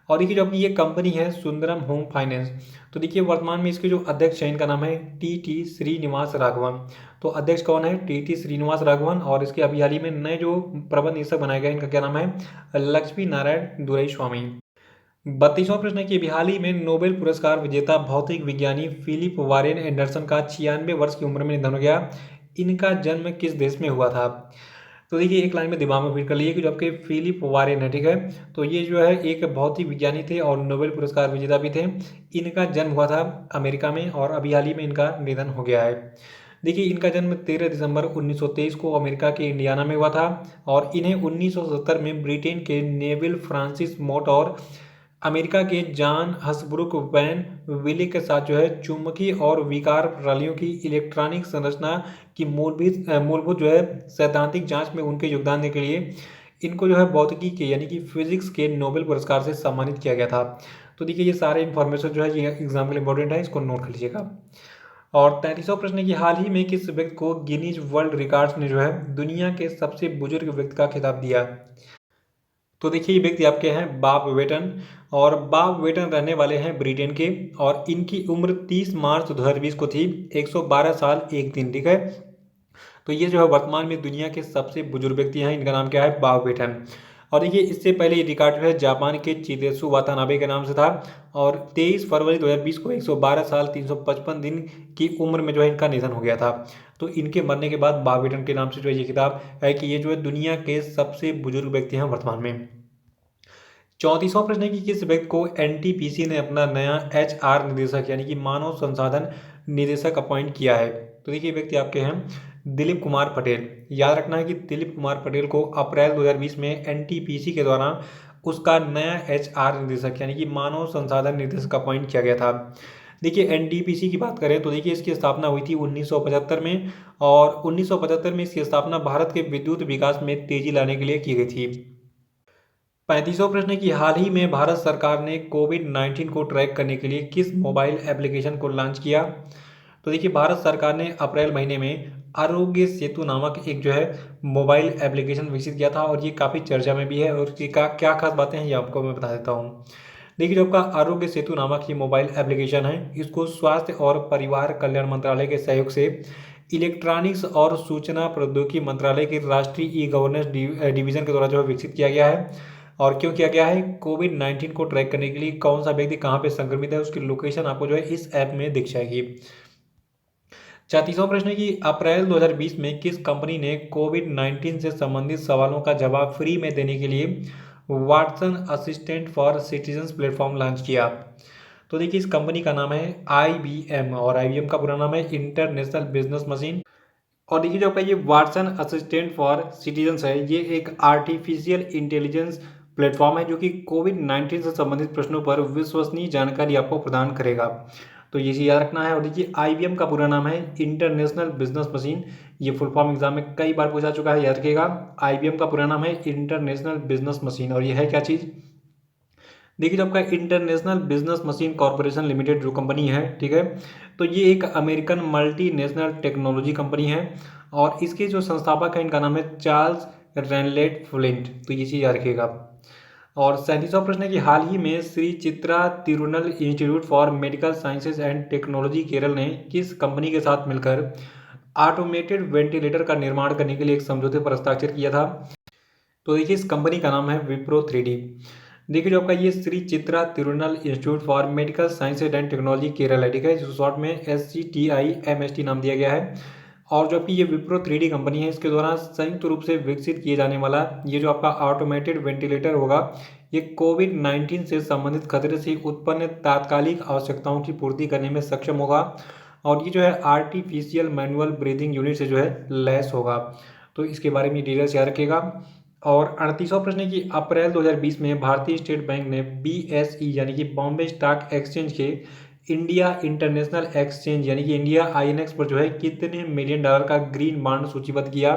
और देखिए, जो अपनी ये कंपनी है सुंदरम होम फाइनेंस, तो देखिए वर्तमान में इसके जो अध्यक्ष हैं इनका नाम है टी श्रीनिवास राघवन। तो अध्यक्ष कौन है? टी श्रीनिवास राघवन। और इसके अभी हाल ही में नए जो प्रबंध निदेशक बनाए गए इनका क्या नाम है? लक्ष्मी नारायण दुरई स्वामी। 32वां प्रश्न है कि अभी हाल ही में नोबेल पुरस्कार विजेता भौतिक विज्ञानी फिलिप वारेन एंडरसन का 96 वर्ष की उम्र में निधन हो गया। इनका जन्म किस देश में हुआ था? तो देखिए, एक लाइन में दिमाग में फिट कर लिए कि जो आपके फिलिप वारेन है, ठीक है, तो ये जो है एक भौतिक विज्ञानी थे और नोबेल पुरस्कार विजेता भी थे। इनका जन्म हुआ था अमेरिका में और अभी हाल ही में इनका निधन हो गया है। देखिए, इनका जन्म 13 दिसंबर 1923 को अमेरिका के इंडियाना में हुआ था। और इन्हें 1970 में ब्रिटेन के नेविल फ्रांसिस मोट और अमेरिका के जॉन हसब्रुक वैन विले के साथ जो है चुंबकीय और विकार प्रणालियों की इलेक्ट्रॉनिक संरचना की मूलभूत जो है सैद्धांतिक जांच में उनके योगदान देने के लिए इनको जो है भौतिकी के यानी कि फिजिक्स के नोबेल पुरस्कार से सम्मानित किया गया था। तो देखिए, ये सारे इन्फॉर्मेशन जो है ये एग्जाम के लिए इंपॉर्टेंट है, इसको नोट कर लीजिएगा। और 33वां प्रश्न है कि हाल ही में किस व्यक्ति को गिनीज वर्ल्ड रिकॉर्ड्स ने जो है दुनिया के सबसे बुजुर्ग व्यक्ति का खिताब दिया? तो देखिए, ये व्यक्ति आपके हैं बॉब वेटन। और बॉब वेटन रहने वाले हैं ब्रिटेन के और इनकी उम्र 30 मार्च 2020 को थी 112 साल 1 दिन। ठीक है। तो ये जो है वर्तमान में दुनिया के सबसे बुजुर्ग व्यक्ति हैं, इनका नाम क्या है? बॉब वेटन। और देखिए, इससे पहले ये रिकॉर्ड जो है जापान के चिदेसु वातानाबे के नाम से था। और 23 फरवरी 2020 को 112 साल 355 दिन की उम्र में जो है इनका निधन हो गया था। तो इनके मरने के बाद बॉब वेटन के नाम से जो है ये किताब है कि ये जो है दुनिया के सबसे बुजुर्ग व्यक्ति हैं वर्तमान में। 34वां प्रश्न है कि किस व्यक्ति को एनटीपीसी ने अपना नया एचआर निदेशक यानी कि मानव संसाधन निदेशक अपॉइंट किया है? तो देखिए, व्यक्ति आपके हैं दिलीप कुमार पटेल। याद रखना है कि दिलीप कुमार पटेल को अप्रैल 2020 में एनटीपीसी के द्वारा उसका नया एचआर निदेशक यानी कि मानव संसाधन निदेशक अपॉइंट किया गया था। देखिए, एनटीपीसी की बात करें तो देखिए इसकी स्थापना हुई थी 1975 में। और 1975 में इसकी स्थापना भारत के विद्युत विकास में तेजी लाने के लिए की गई थी। 35वां प्रश्न है कि हाल ही में भारत सरकार ने कोविड-19 को ट्रैक करने के लिए किस मोबाइल एप्लीकेशन को लॉन्च किया? तो देखिए, भारत सरकार ने अप्रैल महीने में आरोग्य सेतु नामक एक जो है मोबाइल एप्लीकेशन विकसित किया था और ये काफ़ी चर्चा में भी है। और इसकी क्या खास बातें हैं ये आपको मैं बता देता हूँ। देखिए, जो आपका आरोग्य सेतु नामक ये मोबाइल एप्लीकेशन है इसको स्वास्थ्य और परिवार कल्याण मंत्रालय के सहयोग से इलेक्ट्रॉनिक्स और सूचना प्रौद्योगिकी मंत्रालय के राष्ट्रीय ई गवर्नेंस डिवीजन के द्वारा जो है विकसित किया गया है। और क्यों किया गया है? कोविड-19 को ट्रैक करने के लिए कौन सा व्यक्ति कहाँ पे संक्रमित है उसकी लोकेशन आपको जो है इस ऐप में दिख जाएगी। 34वां प्रश्न है कि अप्रैल 2020 में किस कंपनी ने कोविड-19 से संबंधित सवालों का जवाब फ्री में देने के लिए Watson assistant for citizens platform launch किया? तो देखिए इस कंपनी का नाम है IBM और IBM का पूरा नाम है इंटरनेशनल बिजनेस मशीन। और देखिए जो आपका ये वाटसन असिस्टेंट फॉर सिटीजन्स है, ये एक आर्टिफिशियल इंटेलिजेंस प्लेटफॉर्म है जो कि कोविड-19 से संबंधित प्रश्नों पर विश्वसनीय जानकारी आपको प्रदान करेगा। तो ये चीज़ याद रखना है। और देखिए IBM का पूरा नाम है इंटरनेशनल बिजनेस मशीन। ये फुल फॉर्म एग्जाम में कई बार पूछा चुका है, याद रखिएगा। IBM का पूरा नाम है इंटरनेशनल बिजनेस मशीन। और ये है क्या चीज़? देखिए जो आपका international business machine corporation limited जो कंपनी है, ठीक है, तो ये एक अमेरिकन मल्टीनेशनल टेक्नोलॉजी कंपनी है और इसके जो संस्थापक हैं इनका नाम है चार्ल्स रेनलेट फ्लिंट। तो ये चीज़ याद रखिएगा। और 37वां प्रश्न है कि हाल ही में Shri Chitra Tirunal institute for medical sciences and technology Kerala ने किस कंपनी के साथ मिलकर ऑटोमेटेड वेंटिलेटर का निर्माण करने के लिए एक समझौते पर हस्ताक्षर किया था? तो देखिए इस कंपनी का नाम है विप्रो 3D। देखिए जो आपका ये Shri Chitra Tirunal institute for medical sciences and technology Kerala है, ठीक है, जिसको शॉर्ट में SCTIMST नाम दिया गया है। और जो आपकी ये विप्रो 3D कंपनी है, इसके द्वारा संयुक्त रूप से विकसित किए जाने वाला ये जो आपका ऑटोमेटेड वेंटिलेटर होगा, ये कोविड-19 से संबंधित खतरे से उत्पन्न तात्कालिक आवश्यकताओं की पूर्ति करने में सक्षम होगा और ये जो है आर्टिफिशियल मैनुअल ब्रीदिंग यूनिट से जो है लैस होगा। तो इसके बारे में डिटेल्स याद रखिएगा। और 38वां प्रश्न है कि अप्रैल 2020 में भारतीय स्टेट बैंक ने BSE यानी कि बॉम्बे स्टॉक एक्सचेंज के इंडिया इंटरनेशनल एक्सचेंज यानी कि इंडिया INX पर जो है कितने मिलियन डॉलर का ग्रीन बॉन्ड सूचीबद्ध किया?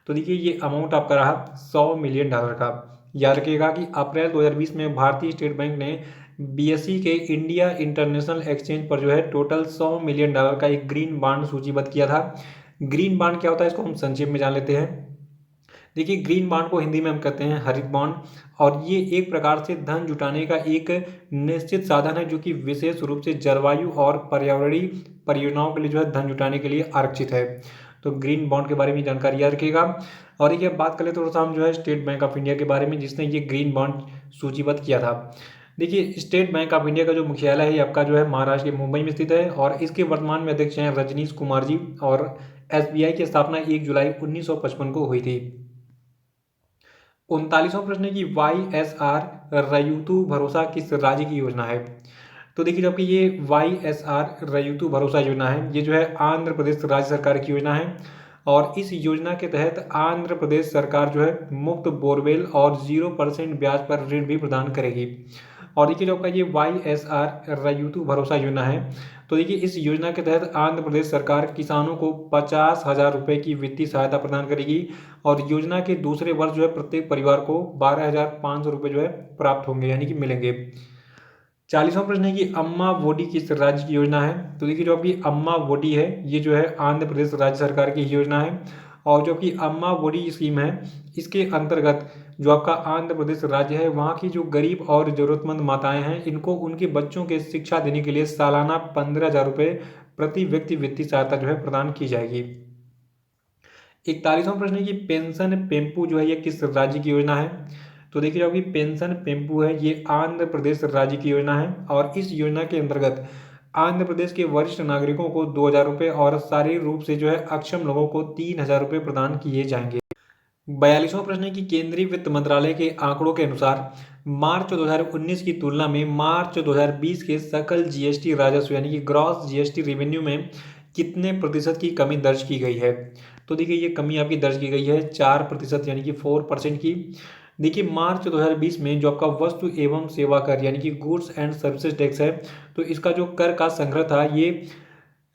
तो देखिए ये अमाउंट आपका रहा $100 मिलियन का। याद रखिएगा कि अप्रैल 2020 में भारतीय स्टेट बैंक ने BSE के इंडिया इंटरनेशनल एक्सचेंज पर जो है टोटल $100 मिलियन का एक ग्रीन बॉन्ड सूचीबद्ध किया था। ग्रीन बॉन्ड क्या होता है इसको हम संक्षेप में जान लेते हैं। देखिए ग्रीन बॉन्ड को हिंदी में हम कहते हैं हरित बॉन्ड और ये एक प्रकार से धन जुटाने का एक निश्चित साधन है जो कि विशेष रूप से जलवायु और पर्यावरणीय परियोजनाओं के लिए जो है धन जुटाने के लिए आरक्षित है। तो ग्रीन बॉन्ड के बारे में जानकारी याद रखिएगा। और ये बात करें थोड़ा सा हम जो है स्टेट बैंक ऑफ इंडिया के बारे में, जिसने ये ग्रीन बॉन्ड सूचीबद्ध किया था। देखिए स्टेट बैंक ऑफ इंडिया का जो मुख्यालय है आपका जो है महाराष्ट्र के मुंबई में स्थित है और इसके वर्तमान में अध्यक्ष हैं रजनीश कुमार जी और SBI की स्थापना 1 जुलाई 1955 को हुई थी। 39वां प्रश्न है कि YSR रयुतु भरोसा किस राज्य की योजना है? तो देखिए जबकि ये YSR रयुतु भरोसा योजना है, ये जो है आंध्र प्रदेश राज्य सरकार की योजना है और इस योजना के तहत आंध्र प्रदेश सरकार जो है मुफ्त बोरवेल और 0% ब्याज पर ऋण भी प्रदान करेगी। और देखिए जो आपका ये YSR रयुतु भरोसा योजना है, तो देखिए इस योजना के तहत आंध्र प्रदेश सरकार किसानों को 50,000 रुपये की वित्तीय सहायता प्रदान करेगी और योजना के दूसरे वर्ष जो है प्रत्येक परिवार को 12,500 रुपये जो है प्राप्त होंगे यानी कि मिलेंगे। 40वां प्रश्न है कि अम्मा वोडी किस राज्य की योजना है? तो देखिए जो आपकी अम्मा वोडी है ये जो है आंध्र प्रदेश राज्य सरकार की योजना है और जो कि अम्मा वोडी स्कीम है इसके अंतर्गत जो आपका आंध्र प्रदेश राज्य है वहाँ की जो गरीब और ज़रूरतमंद माताएं हैं इनको उनके बच्चों के शिक्षा देने के लिए सालाना 15,000 रुपये प्रति व्यक्ति वित्तीय सहायता जो है प्रदान की जाएगी। 41वां प्रश्न है कि पेंशन पेम्पू जो है ये किस राज्य की योजना है? तो देखिए जो आपकी पेंशन पेम्पू है ये आंध्र प्रदेश राज्य की योजना है और इस योजना के अंतर्गत आंध्र प्रदेश के वरिष्ठ नागरिकों को 2,000 रुपये और शारीरिक रूप से जो है अक्षम लोगों को 3,000 रुपये प्रदान किए जाएंगे। 42वां प्रश्न है कि केंद्रीय वित्त मंत्रालय के आंकड़ों के अनुसार मार्च 2019 की तुलना में मार्च 2020 के सकल GST राजस्व यानी कि ग्रॉस GST रेवेन्यू में कितने प्रतिशत की कमी दर्ज की गई है? तो देखिए ये कमी आपकी दर्ज की गई है 4% यानी कि 4% की। देखिए मार्च 2020 में जो आपका वस्तु एवं सेवा कर यानी कि गुड्स एंड सर्विसेज टैक्स है, तो इसका जो कर का संग्रह था ये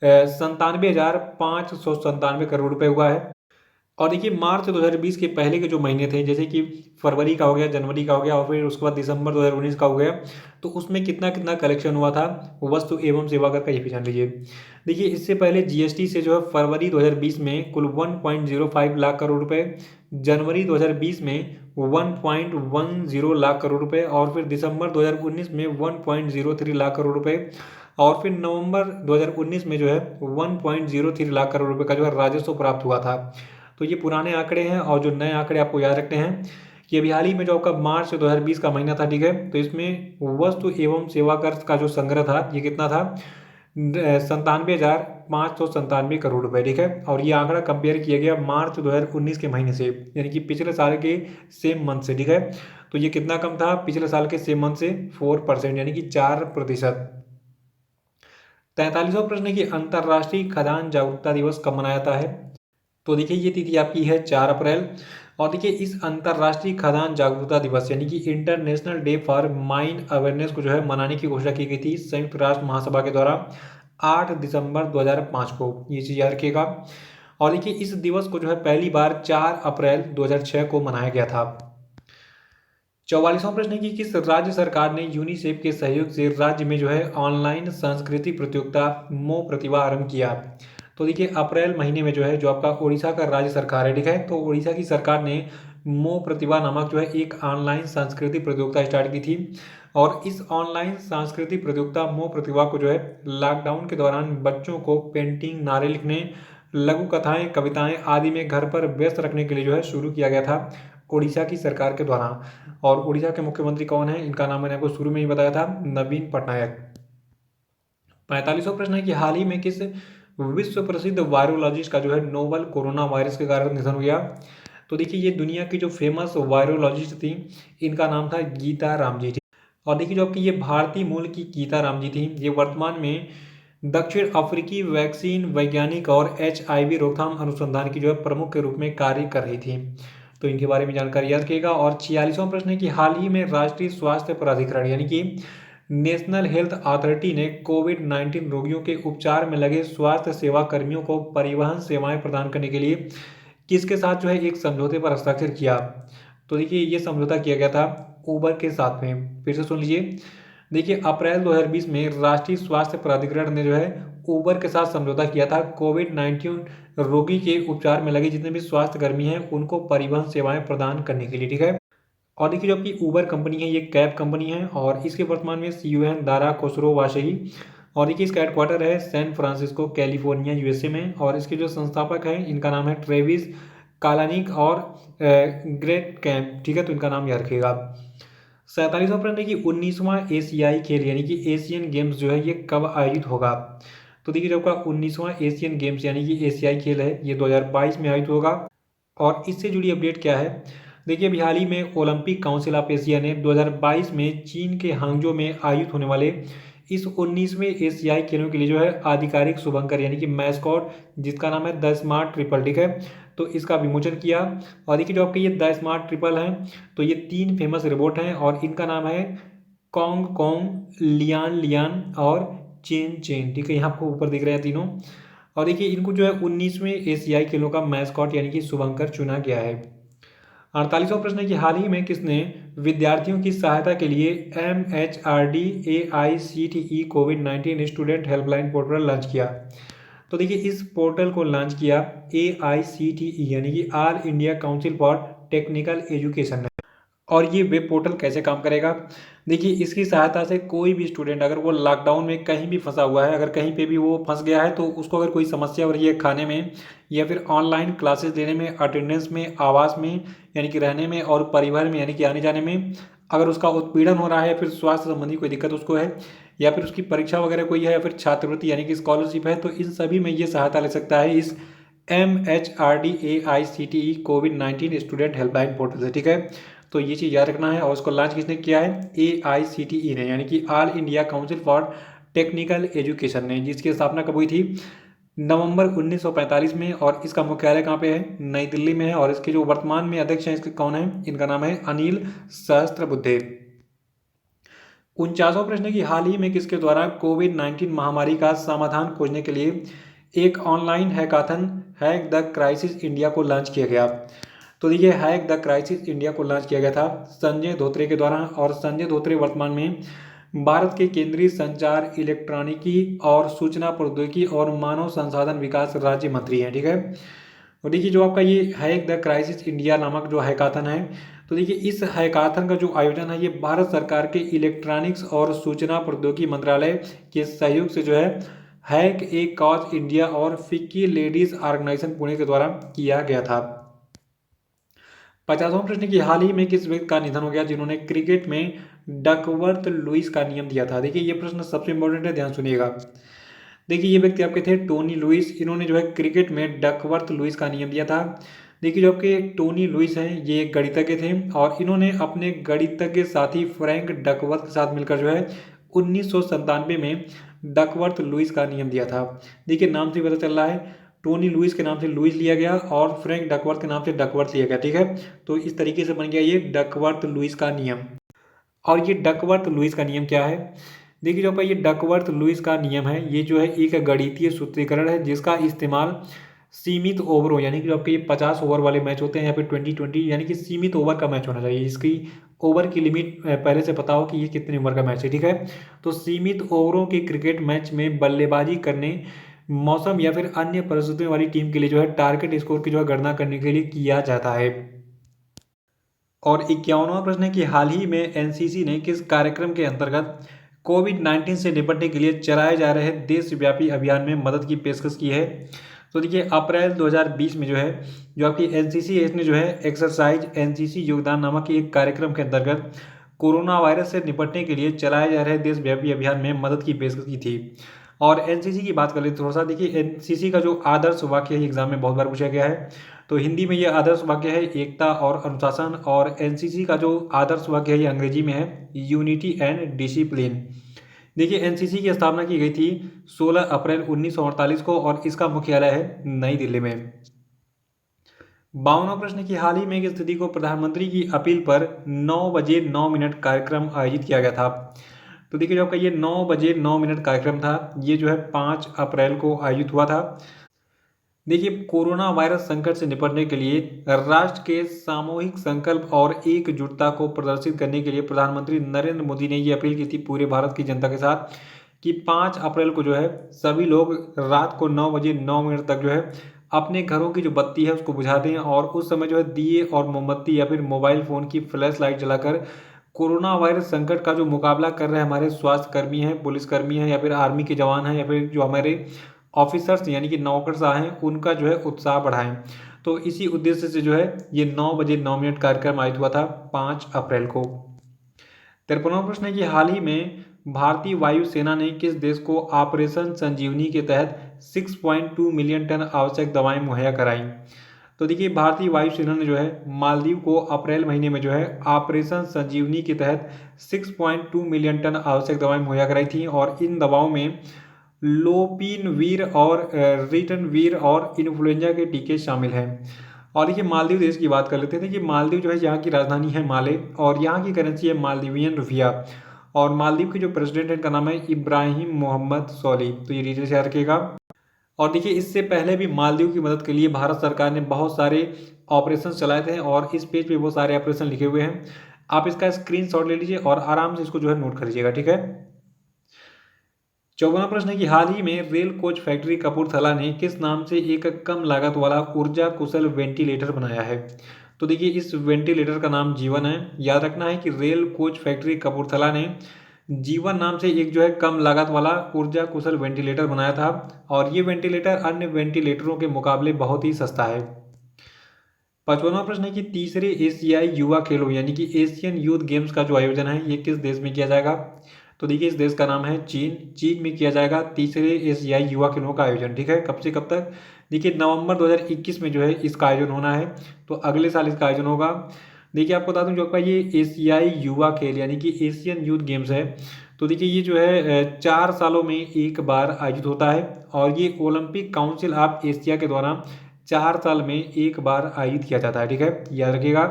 97,597 करोड़ रुपए हुआ है। और देखिए मार्च 2020 के पहले के जो महीने थे जैसे कि फरवरी का हो गया, जनवरी का हो गया और फिर उसके बाद दिसंबर 2019 का हो गया, तो उसमें कितना कितना कलेक्शन हुआ था वस्तु एवं सेवा कर का, ये भी जान लीजिए। देखिए इससे पहले GST से जो है फरवरी 2020 में कुल 1.05 लाख करोड़ रुपए, जनवरी 2020 में 1.10 लाख करोड़ रुपए और फिर दिसंबर 2019 में 1.03 लाख करोड़ रुपए और फिर नवंबर 2019 में जो है 1.03 लाख करोड़ रुपए का जो है राजस्व प्राप्त हुआ था। तो ये पुराने आंकड़े हैं और जो नए आंकड़े आपको याद रखने हैं कि अभी हाल ही में जो आपका मार्च 2020 का महीना था, ठीक है, तो इसमें वस्तु एवं सेवा कर का जो संग्रह था ये कितना था, 97,597 करोड़ रुपए, ठीक है। और ये आंकड़ा कंपेयर किया गया मार्च 2019 के महीने से, यानी कि पिछले साल के सेम मंथ से, ठीक है। तो ये कितना कम था पिछले साल के सेम मंथ से, 4%, यानी कि 4%। 43वां प्रश्न है कि अंतर्राष्ट्रीय खदान जागरूकता दिवस कब मनाया जाता है। तो देखिए ये तिथि आपकी है 4 अप्रैल। और देखिए इस अंतर्राष्ट्रीय खदान जागरूकता दिवस यानी कि International day for mine awareness को जो है मनाने की घोषणा की गई थी संयुक्त राष्ट्र महासभा के द्वारा 8 दिसंबर 2005 को, ये चीज याद रखिएगा। और देखिए इस दिवस को जो है पहली बार 4 अप्रैल 2006 को मनाया गया था। 44वां प्रश्न है कि किस राज्य सरकार ने यूनिसेफ के सहयोग से राज्य में जो है ऑनलाइन संस्कृति प्रतियोगिता मो प्रतिभा आरंभ किया। तो देखिए अप्रैल महीने में जो है जो आपका उड़ीसा का राज्य सरकार है, ठीक है, तो उड़ीसा की सरकार ने मो प्रतिभा नामक जो है एक ऑनलाइन संस्कृति प्रतियोगिता स्टार्ट की थी। और इस ऑनलाइन सांस्कृतिक प्रतियोगिता मो प्रतिभा को जो है लॉकडाउन के दौरान बच्चों को पेंटिंग, नारे लिखने, लघु कथाएं, कविताएं आदि में घर पर व्यस्त रखने के लिए जो है शुरू किया गया था उड़ीसा की सरकार के द्वारा। और उड़ीसा के मुख्यमंत्री कौन है, इनका नाम मैंने आपको शुरू में ही बताया था, नवीन पटनायक। 45वां प्रश्न है कि हाल ही में किस विश्व प्रसिद्ध वायरोलॉजिस्ट का जो है नोवल कोरोना वायरस के कारण निधन हो गया। तो देखिए ये दुनिया की जो फेमस वायरोलॉजिस्ट थी इनका नाम था गीता राम जी। और देखिए जो आपकी ये भारतीय मूल की गीता राम जी थी, ये वर्तमान में दक्षिण अफ्रीकी वैक्सीन वैज्ञानिक और HIV रोकथाम अनुसंधान की जो है प्रमुख के रूप में कार्य कर रही थी। तो इनके बारे में जानकारी याद रखिएगा। और 46वां प्रश्न है कि हाल ही में राष्ट्रीय स्वास्थ्य प्राधिकरण यानी कि नेशनल हेल्थ अथॉरिटी ने कोविड-19 रोगियों के उपचार में लगे स्वास्थ्य सेवा कर्मियों को परिवहन सेवाएं प्रदान करने के लिए किसके साथ जो है एक समझौते पर हस्ताक्षर किया। तो देखिए ये समझौता किया गया था उबर के साथ में। फिर से सुन लीजिए, देखिए अप्रैल 2020 में राष्ट्रीय स्वास्थ्य प्राधिकरण ने जो है उबर के साथ समझौता किया था कोविड-19 रोगी के उपचार में लगे जितने भी स्वास्थ्य कर्मी हैं उनको परिवहन सेवाएं प्रदान करने के लिए, ठीक है। और देखिए जो आपकी उबर कंपनी है ये कैब कंपनी है और इसके वर्तमान में CEO हैं दारा खुसरोवाशही। और देखिए इसका हेडक्वार्टर है सैन फ्रांसिस्को कैलिफोर्निया USA में। और इसके जो संस्थापक हैं इनका नाम है ट्रेविस कालानिक और ग्रेट कैम्प, ठीक है, तो इनका नाम याद रखिएगा। 47वां प्रश्न है कि 19वां एशियाई खेल यानी कि एशियन गेम्स जो है ये कब आयोजित होगा। तो देखिए जो आपका 19वां एशियन गेम्स यानी कि एशियाई खेल है ये 2022 में आयोजित होगा। और इससे जुड़ी अपडेट क्या है, देखिए अभी हाल ही में ओलंपिक काउंसिल ऑफ एशिया ने 2022 में चीन के हांगजो में आयोजित होने वाले इस 19वें एशियाई खेलों के लिए जो है आधिकारिक शुभंकर यानी कि मैस्कॉट जिसका नाम है द स्मार्ट ट्रिपल, ठीक है, तो इसका विमोचन किया। और देखिए जो आपके ये द स्मार्ट ट्रिपल हैं तो ये 3 फेमस रोबोट हैं और इनका नाम है कॉन्ग कॉन्ग, लियान लियान और चेन चेन, ठीक है, यहाँ आपको ऊपर दिख रहे हैं तीनों। और देखिए इनको जो है 19वें एशियाई खेलों का मैस्कॉट यानी कि शुभंकर चुना गया है। 48वां प्रश्न है कि हाल ही में किसने विद्यार्थियों की सहायता के लिए MHRD AICTE कोविड-19 स्टूडेंट हेल्पलाइन पोर्टल लॉन्च किया। तो देखिए इस पोर्टल को लॉन्च किया AICTE यानी कि all India council for technical education ने। और ये वेब पोर्टल कैसे काम करेगा, देखिए इसकी सहायता से कोई भी स्टूडेंट अगर वो लॉकडाउन में कहीं भी फंसा हुआ है, अगर कहीं पे भी वो फंस गया है तो उसको अगर कोई समस्या हो रही है खाने में या फिर ऑनलाइन क्लासेस लेने में, अटेंडेंस में, आवास में यानी कि रहने में और परिवहन में यानी कि आने जाने में, अगर उसका उत्पीड़न हो रहा है, फिर स्वास्थ्य संबंधी कोई दिक्कत उसको है या फिर उसकी परीक्षा वगैरह कोई है या फिर छात्रवृत्ति यानी कि स्कॉलरशिप है, तो इन सभी में ये सहायता ले सकता है इस MHRD AICTE कोविड-19 स्टूडेंट हेल्पलाइन पोर्टल से, ठीक है। तो ये चीज़ याद रखना है। और उसको लॉन्च किसने किया है, AICTE ने यानी कि all India council for technical education ने, जिसकी स्थापना कब हुई थी, नवंबर 1945 में। और इसका मुख्यालय कहाँ पे है, नई दिल्ली में है। और इसके जो वर्तमान में अध्यक्ष हैं इसके कौन है, इनका नाम है अनिल सहस्त्रबुद्धे। 49वां प्रश्न है कि हाल ही में किसके द्वारा कोविड-19 महामारी का समाधान खोजने के लिए एक online hackathon hack the crisis India को लॉन्च किया गया। तो देखिए हैक द क्राइसिस इंडिया को लॉन्च किया गया था संजय धोत्रे के द्वारा। और संजय धोत्रे वर्तमान में भारत के केंद्रीय संचार, इलेक्ट्रॉनिकी और सूचना प्रौद्योगिकी और मानव संसाधन विकास राज्य मंत्री हैं, ठीक है। और देखिए जो आपका ये हैक द क्राइसिस इंडिया नामक जो हैकाथन है, तो देखिए इस हैकाथन का जो आयोजन है ये भारत सरकार के इलेक्ट्रॉनिक्स और सूचना प्रौद्योगिकी मंत्रालय के सहयोग से जो है हैक ए कॉज इंडिया और फिक्की लेडीज ऑर्गेनाइजेशन पुणे के द्वारा किया गया था। 50वां प्रश्न की हाल ही में किस व्यक्ति का निधन हो गया जिन्होंने क्रिकेट में डकवर्थ लुईस का नियम दिया था। देखिए ये प्रश्न सबसे इंपॉर्टेंट है, ध्यान सुनिएगा। देखिए ये व्यक्ति आपके थे टोनी लुईस, इन्होंने जो है क्रिकेट में डकवर्थ लुईस का नियम दिया था। देखिए जो आपके टोनी लुईस हैं ये एक गणितज्ञ थे और इन्होंने अपने गणितज्ञ साथी फ्रैंक डकवर्थ के साथ मिलकर जो है 1997 में डकवर्थ लुईस का नियम दिया था। देखिए नाम से ही पता चल रहा है, टोनी लुईस के नाम से लुईस लिया गया और फ्रैंक डकवर्थ के नाम से डकवर्थ लिया गया, ठीक है। तो इस तरीके से बन गया ये डकवर्थ लुईस का नियम। और ये डकवर्थ लुईस का नियम क्या है? देखिए जो आपका ये डकवर्थ लुईस का नियम है ये जो है एक गणितीय सूत्रीकरण है जिसका इस्तेमाल सीमित ओवरों यानी कि जो आपके ये 50 ओवर वाले मैच होते हैं या फिर 20 यानी कि सीमित ओवर का मैच होना चाहिए। इसकी ओवर की लिमिट पहले से पता हो कि ये कितने ओवर का मैच है, ठीक है। तो सीमित ओवरों के क्रिकेट मैच में बल्लेबाजी करने मौसम या फिर अन्य परिस्थितियों वाली टीम के लिए जो है टारगेट स्कोर की जो है गणना करने के लिए किया जाता है। और 51वां प्रश्न है कि हाल ही में एनसीसी ने किस कार्यक्रम के अंतर्गत कोविड-19 से निपटने के लिए चलाए जा रहे देशव्यापी अभियान में मदद की पेशकश की है। तो देखिए अप्रैल 2020 में जो है जो आपकी एनसीसी है इसने जो है एक्सरसाइज एनसीसी योगदान नामक एक कार्यक्रम के अंतर्गत कोरोना वायरस से निपटने के लिए चलाए जा रहे देशव्यापी अभियान में मदद की पेशकश की थी। और एनसीसी की बात कर लेते थोड़ा सा। देखिए एनसीसी का जो आदर्श वाक्य है एग्जाम में बहुत बार पूछा गया है। तो हिंदी में ये आदर्श वाक्य है एकता और अनुशासन, और एनसीसी का जो आदर्श वाक्य है ये अंग्रेजी में है यूनिटी एंड डिसिप्लिन। देखिए एनसीसी की स्थापना की गई थी 16 अप्रैल 1948 को और इसका मुख्यालय है नई दिल्ली में। 52वां प्रश्न की हाल ही में एक स्थिति को प्रधानमंत्री की अपील पर 9 बजे 9 मिनट कार्यक्रम आयोजित किया गया था। तो देखिए जो आपका ये 9 बजे 9 मिनट कार्यक्रम था ये जो है 5 अप्रैल को आयोजित हुआ था। देखिए कोरोना वायरस संकट से निपटने के लिए राष्ट्र के सामूहिक संकल्प और एकजुटता को प्रदर्शित करने के लिए प्रधानमंत्री नरेंद्र मोदी ने ये अपील की थी पूरे भारत की जनता के साथ कि 5 अप्रैल को जो है सभी लोग रात को 9 बजे 9 मिनट तक जो है अपने घरों की जो बत्ती है उसको बुझा दें और उस समय जो है दिए और मोमबत्ती या फिर मोबाइल फ़ोन की फ्लैश लाइट जलाकर कोरोना वायरस संकट का जो मुकाबला कर रहे हमारे स्वास्थ्य कर्मी हैं, पुलिसकर्मी हैं या फिर आर्मी के जवान हैं या फिर जो हमारे ऑफिसर्स यानी कि नौकरशाह हैं उनका जो है उत्साह बढ़ाएं। तो इसी उद्देश्य से जो है ये 9 बजे 9 मिनट कार्यक्रम आयोजित हुआ था 5 अप्रैल को। 53वां प्रश्न है कि हाल ही में भारतीय वायुसेना ने किस देश को ऑपरेशन संजीवनी के तहत 6.2 मिलियन टन आवश्यक दवाएं मुहैया कराई। तो देखिए भारतीय वायुसेना ने जो है मालदीव को अप्रैल महीने में जो है ऑपरेशन संजीवनी के तहत 6.2 मिलियन टन आवश्यक दवाएं मुहैया कराई थी और इन दवाओं में लोपिनवीर और रिटनवीर और इन्फ्लुएंजा के टीके शामिल हैं। और देखिए मालदीव देश की बात कर लेते थे कि मालदीव जो है यहाँ की राजधानी है माले और यहाँ की करेंसी है मालदीवियन रुपया। और मालदीव के जो प्रेसिडेंट है इनका नाम है इब्राहिम मोहम्मद सोली। तो ये डिटेल्स याद रखिएगा। और देखिए इससे पहले भी मालदीव की मदद के लिए भारत सरकार ने बहुत सारे ऑपरेशन चलाए थे और इस पेज पे वो सारे ऑपरेशन लिखे हुए हैं। आप इसका स्क्रीनशॉट ले लीजिए और आराम से इसको जो है नोट कर लीजिएगा, ठीक है। 54वां प्रश्न है कि हाल ही में रेल कोच फैक्ट्री कपूरथला ने किस नाम से एक कम लागत वाला ऊर्जा कुशल वेंटिलेटर बनाया है। तो देखिए इस वेंटिलेटर का नाम जीवन है। याद रखना है कि रेल कोच फैक्ट्री कपूरथला ने जीवन नाम से एक जो है कम लागत वाला ऊर्जा कुशल वेंटिलेटर बनाया था और ये वेंटिलेटर अन्य वेंटिलेटरों के मुकाबले बहुत ही सस्ता है। 55वां प्रश्न है कि तीसरे एशियाई युवा खेलों यानी कि एशियन यूथ गेम्स का जो आयोजन है ये किस देश में किया जाएगा। तो देखिए इस देश का नाम है चीन। चीन में किया जाएगा तीसरे एशियाई युवा खेलों का आयोजन, ठीक है। कब से कब तक? देखिए नवंबर 2021 में जो है इसका आयोजन होना है, तो अगले साल इसका आयोजन होगा। देखिए आपको बता दूं जो आपका ये एशियाई युवा खेल यानी कि एशियन यूथ गेम्स है, तो देखिए ये जो है 4 सालों में एक बार आयोजित होता है और ये ओलंपिक काउंसिल ऑफ एशिया के द्वारा 4 साल में एक बार आयोजित किया जाता है, ठीक है। याद रखिएगा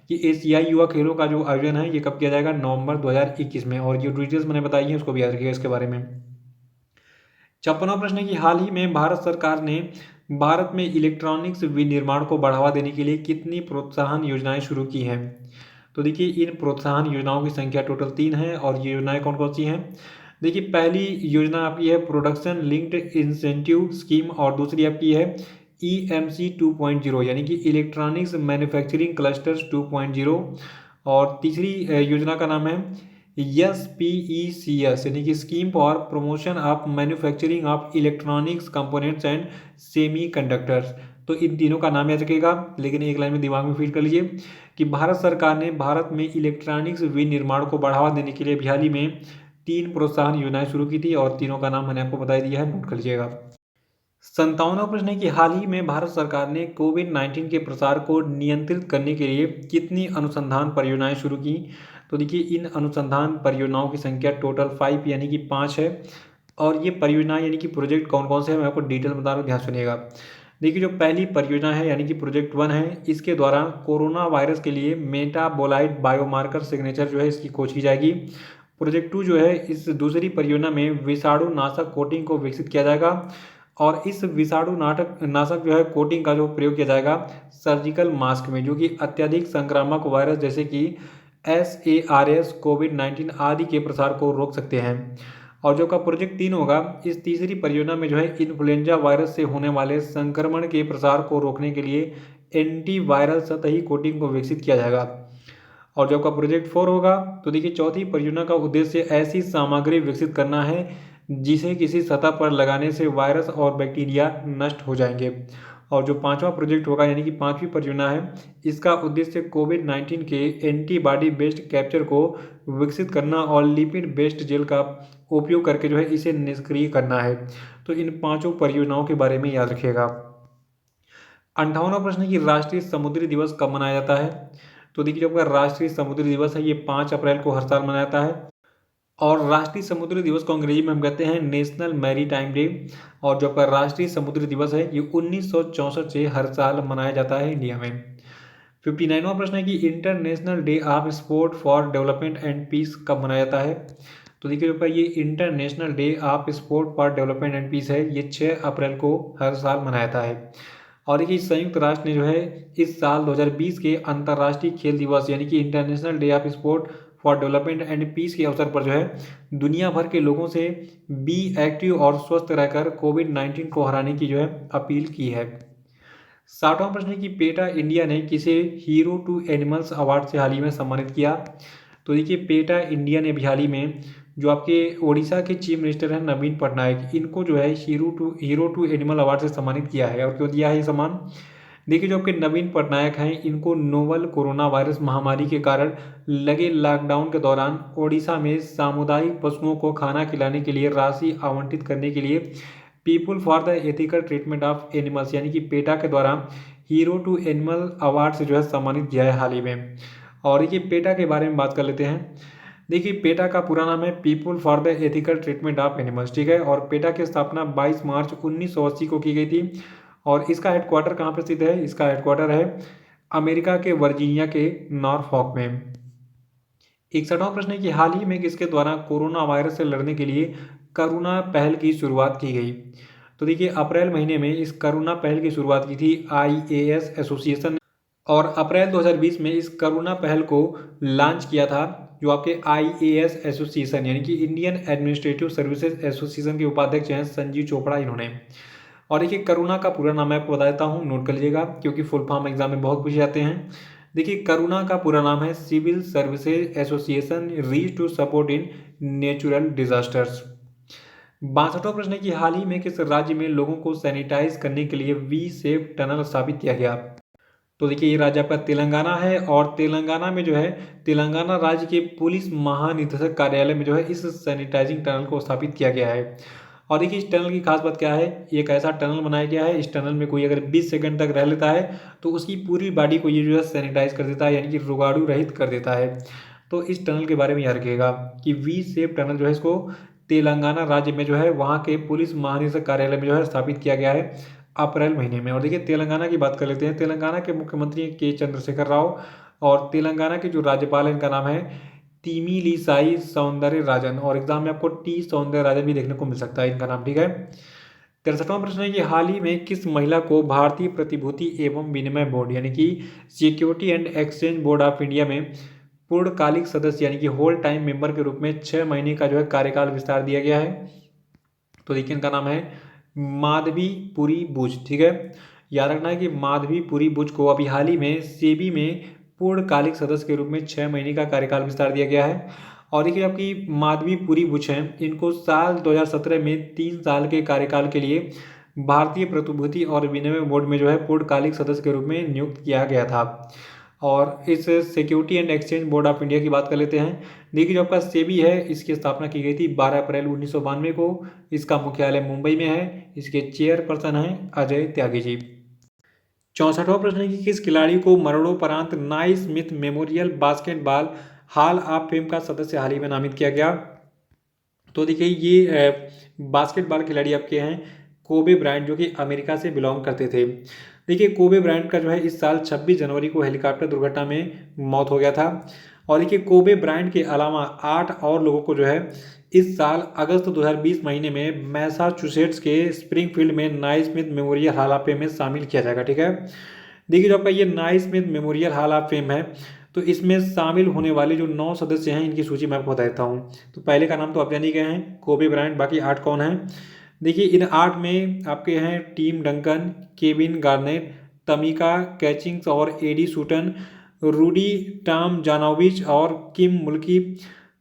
कि एशियाई युवा खेलों का जो आयोजन है ये कब किया जाएगा? नवंबर 2021 में। और जो डिटेल्स मैंने बताई है उसको भी याद रखिएगा इसके बारे में। 56वां प्रश्न है कि हाल ही में भारत सरकार ने भारत में इलेक्ट्रॉनिक्स विनिर्माण को बढ़ावा देने के लिए कितनी प्रोत्साहन योजनाएं शुरू की हैं। तो देखिए इन प्रोत्साहन योजनाओं की संख्या टोटल 3 है और ये योजनाएं कौन कौन सी हैं? देखिए पहली योजना आपकी है प्रोडक्शन लिंक्ड इंसेंटिव स्कीम और दूसरी आपकी है EMC 2.0 यानी कि इलेक्ट्रॉनिक्स मैन्युफैक्चरिंग क्लस्टर्स 2.0 और तीसरी योजना का नाम है SPECS यानी कि scheme for promotion of manufacturing of electronics components and semi conductors. तो इन तीनों का नाम याद रखिएगा, लेकिन एक लाइन में दिमाग में फीड कर लीजिए कि भारत सरकार ने भारत में इलेक्ट्रॉनिक्स विनिर्माण को बढ़ावा देने के लिए हाल ही में 3 प्रोत्साहन योजनाएं शुरू की थी और तीनों का नाम मैंने आपको बता दिया है, नोट कर लीजिएगा। 57वां प्रश्न है कि हाल ही में भारत सरकार ने कोविड-19 के प्रसार को नियंत्रित करने के लिए कितनी अनुसंधान परियोजनाएं शुरू की? तो देखिए इन अनुसंधान परियोजनाओं की संख्या टोटल 5 यानी कि 5 है। और ये परियोजनाएं यानी कि प्रोजेक्ट कौन कौन से हैं मैं आपको डिटेल बता रहा हूँ, ध्यान सुनिएगा। देखिए जो पहली परियोजना है यानी कि प्रोजेक्ट 1 है, इसके द्वारा कोरोना वायरस के लिए मेटाबोलाइट बायोमार्कर सिग्नेचर जो है इसकी खोज की जाएगी। प्रोजेक्ट 2 जो है, इस दूसरी परियोजना में विषाणु नाशक कोटिंग को विकसित किया जाएगा और इस विषाणु नाशक जो है कोटिंग का जो प्रयोग किया जाएगा सर्जिकल मास्क में, जो कि अत्यधिक संक्रामक वायरस जैसे कि SARS, कोविड-19 आदि के प्रसार को रोक सकते हैं। और जो का प्रोजेक्ट 3 होगा, इस तीसरी परियोजना में जो है इन्फ्लुएंजा वायरस से होने वाले संक्रमण के प्रसार को रोकने के लिए एंटीवायरल सतही कोटिंग को विकसित किया जाएगा। और जो का प्रोजेक्ट 4 होगा, तो देखिए चौथी परियोजना का उद्देश्य ऐसी सामग्री विकसित करना है जिसे किसी सतह पर लगाने से वायरस और बैक्टीरिया नष्ट हो जाएंगे। और जो पांचवा प्रोजेक्ट होगा यानी कि पांचवी परियोजना है, इसका उद्देश्य कोविड-19 के एंटीबॉडी बेस्ड कैप्चर को विकसित करना और लिपिड बेस्ड जेल का उपयोग करके जो है इसे निष्क्रिय करना है। तो इन पांचों परियोजनाओं के बारे में याद रखिएगा। 58वां प्रश्न है कि राष्ट्रीय समुद्री दिवस कब मनाया जाता है? तो देखिए जो आपका राष्ट्रीय समुद्री दिवस है ये 5 अप्रैल को हर साल मनाया जाता है और राष्ट्रीय समुद्री दिवस को अंग्रेजी में हम कहते हैं नेशनल मैरीटाइम डे। और जो आपका राष्ट्रीय समुद्री दिवस है ये 1964 से हर साल मनाया जाता है इंडिया में। 59वां प्रश्न है कि International Day of Sport for Development and Peace कब मनाया जाता है? तो देखिए जो ये International Day of Sport for Development and Peace है ये 6 अप्रैल को हर साल मनाया जाता है। और देखिए संयुक्त राष्ट्र ने जो है इस साल 2020 के अंतर्राष्ट्रीय खेल दिवस यानी कि International Day of Sport for Development and Peace के अवसर पर जो है दुनिया भर के लोगों से बी एक्टिव और स्वस्थ रहकर कोविड-19 को हराने की जो है अपील की है। 60वां प्रश्न है कि पेटा इंडिया ने किसे हीरो टू एनिमल्स अवार्ड से हाल ही में सम्मानित किया? तो देखिए पेटा इंडिया ने हाल ही में जो आपके ओडिशा के चीफ मिनिस्टर हैं नवीन पटनायक, इनको जो है हीरो टू एनिमल अवार्ड से सम्मानित किया है। और क्यों दिया है ये सम्मान? देखिए जो आपके नवीन पटनायक हैं इनको नोवल कोरोना वायरस महामारी के कारण लगे लॉकडाउन के दौरान ओडिशा में सामुदायिक पशुओं को खाना खिलाने के लिए राशि आवंटित करने के लिए people for the ethical treatment of animals यानी कि पेटा के द्वारा हीरो टू एनिमल अवार्ड से जो है सम्मानित किया है हाल ही में। और ये पेटा के बारे में बात कर लेते हैं। देखिए पेटा का पूरा नाम है people for the ethical treatment of animals, ठीक है। और पेटा की स्थापना 22 मार्च 1980 को की गई थी और इसका हेडक्वार्टर कहाँ पर स्थित है? इसका हेडक्वार्टर है अमेरिका के वर्जीनिया के नॉरफॉक में। 61वां प्रश्न है कि हाल ही में किसके द्वारा कोरोना वायरस से लड़ने के लिए करुणा पहल की शुरुआत की गई? तो देखिए अप्रैल महीने में इस करुणा पहल की शुरुआत की थी IAS एसोसिएशन और अप्रैल 2020 में इस करुणा पहल को लॉन्च किया था जो आपके IAS एसोसिएशन यानी कि इंडियन एडमिनिस्ट्रेटिव सर्विसेज एसोसिएशन के उपाध्यक्ष हैं संजीव चोपड़ा इन्होंने। और देखिए करुणा का पूरा नाम मैं आपको बता देता हूँ, नोट कर लीजिएगा क्योंकि फुल फॉर्म एग्जाम में बहुत पूछे जाते हैं। देखिए करुणा का पूरा नाम है civil services association reach to support in natural disasters. 62वां प्रश्न है कि हाल ही में किस राज्य में लोगों को सैनिटाइज करने के लिए वी सेफ टनल स्थापित किया गया? तो देखिए ये राज्य आपका तेलंगाना है और तेलंगाना में जो है तेलंगाना राज्य के पुलिस महानिदेशक कार्यालय में जो है इस सैनिटाइजिंग टनल को स्थापित किया गया है। और देखिए इस टनल की खास बात क्या है, एक ऐसा टनल बनाया गया है, इस टनल में कोई अगर 20 सेकंड तक रह लेता है तो उसकी पूरी बॉडी को ये जो है सैनिटाइज कर देता है यानी कि रोगाणु रहित कर देता है। तो इस टनल के बारे में याद रखिएगा कि वी सेफ टनल जो है इसको तेलंगाना राज्य में जो है वहाँ के पुलिस महानिदेशक कार्यालय में जो है स्थापित किया गया है अप्रैल महीने में। और देखिए तेलंगाना की बात कर लेते हैं। तेलंगाना के मुख्यमंत्री के चंद्रशेखर राव और तेलंगाना के जो राज्यपाल हैं इनका नाम है तिमिलिसाई सौंदर्य राजन और एग्जाम में आपको टी सौंदर्य राजन भी देखने को मिल सकता है इनका नाम, ठीक है। 63वां प्रश्न है कि हाल ही में किस महिला को भारतीय प्रतिभूति एवं विनिमय बोर्ड यानी कि security and exchange board of India में पूर्णकालिक सदस्य यानी कि होल टाइम मेंबर के रूप में 6 महीने का जो है कार्यकाल विस्तार दिया गया है? तो देखिए इनका नाम है माधवी पुरी बुच, ठीक है। याद रखना है कि माधवी पुरी बुच को अभी हाल ही में सेबी में पूर्णकालिक सदस्य के रूप में 6 महीने का कार्यकाल विस्तार दिया गया है। और देखिए आपकी माधवी पुरी बुच हैं, इनको साल 2017 में 3 साल के कार्यकाल के लिए भारतीय प्रतिभूति और विनिमय बोर्ड में जो है पूर्णकालिक सदस्य के रूप में नियुक्त किया गया था। और इस security and exchange board of India की बात कर लेते हैं। देखिए जो आपका सेबी है, इसकी स्थापना की गई थी 12 अप्रैल 1992 को। इसका मुख्यालय मुंबई में है। इसके चेयरपर्सन हैं अजय त्यागी जी। 64वां प्रश्न है कि किस खिलाड़ी को मरणोपरांत Naismith memorial basketball hall of fame का सदस्य हाल ही में नामित किया गया। तो देखिए ये बास्केटबॉल खिलाड़ी आपके हैं कोबे ब्रायंट, जो कि अमेरिका से बिलोंग करते थे। देखिए कोबे ब्रायंट का जो है इस साल 26 जनवरी को हेलीकॉप्टर दुर्घटना में मौत हो गया था। और देखिए कोबे ब्रायंट के अलावा 8 और लोगों को जो है इस साल अगस्त 2020 महीने में मैसाचुसेट्स के स्प्रिंगफील्ड में Naismith memorial hall of fame में शामिल किया जाएगा। ठीक है, देखिए जो आपका ये Naismith memorial hall of fame है, तो इसमें शामिल होने वाले जो 9 सदस्य हैं इनकी सूची मैं आपको बता देता हूँ। तो पहले का नाम तो आप जान ही गए हैं, कोबे ब्रायंट। बाकी 8 कौन हैं? देखिए इन 8 में आपके हैं टिम डंकन, केविन गार्नेट, तमिका कैचिंग्स और एडी सूटन, रूडी टॉम जानाविच और किम मुल्की,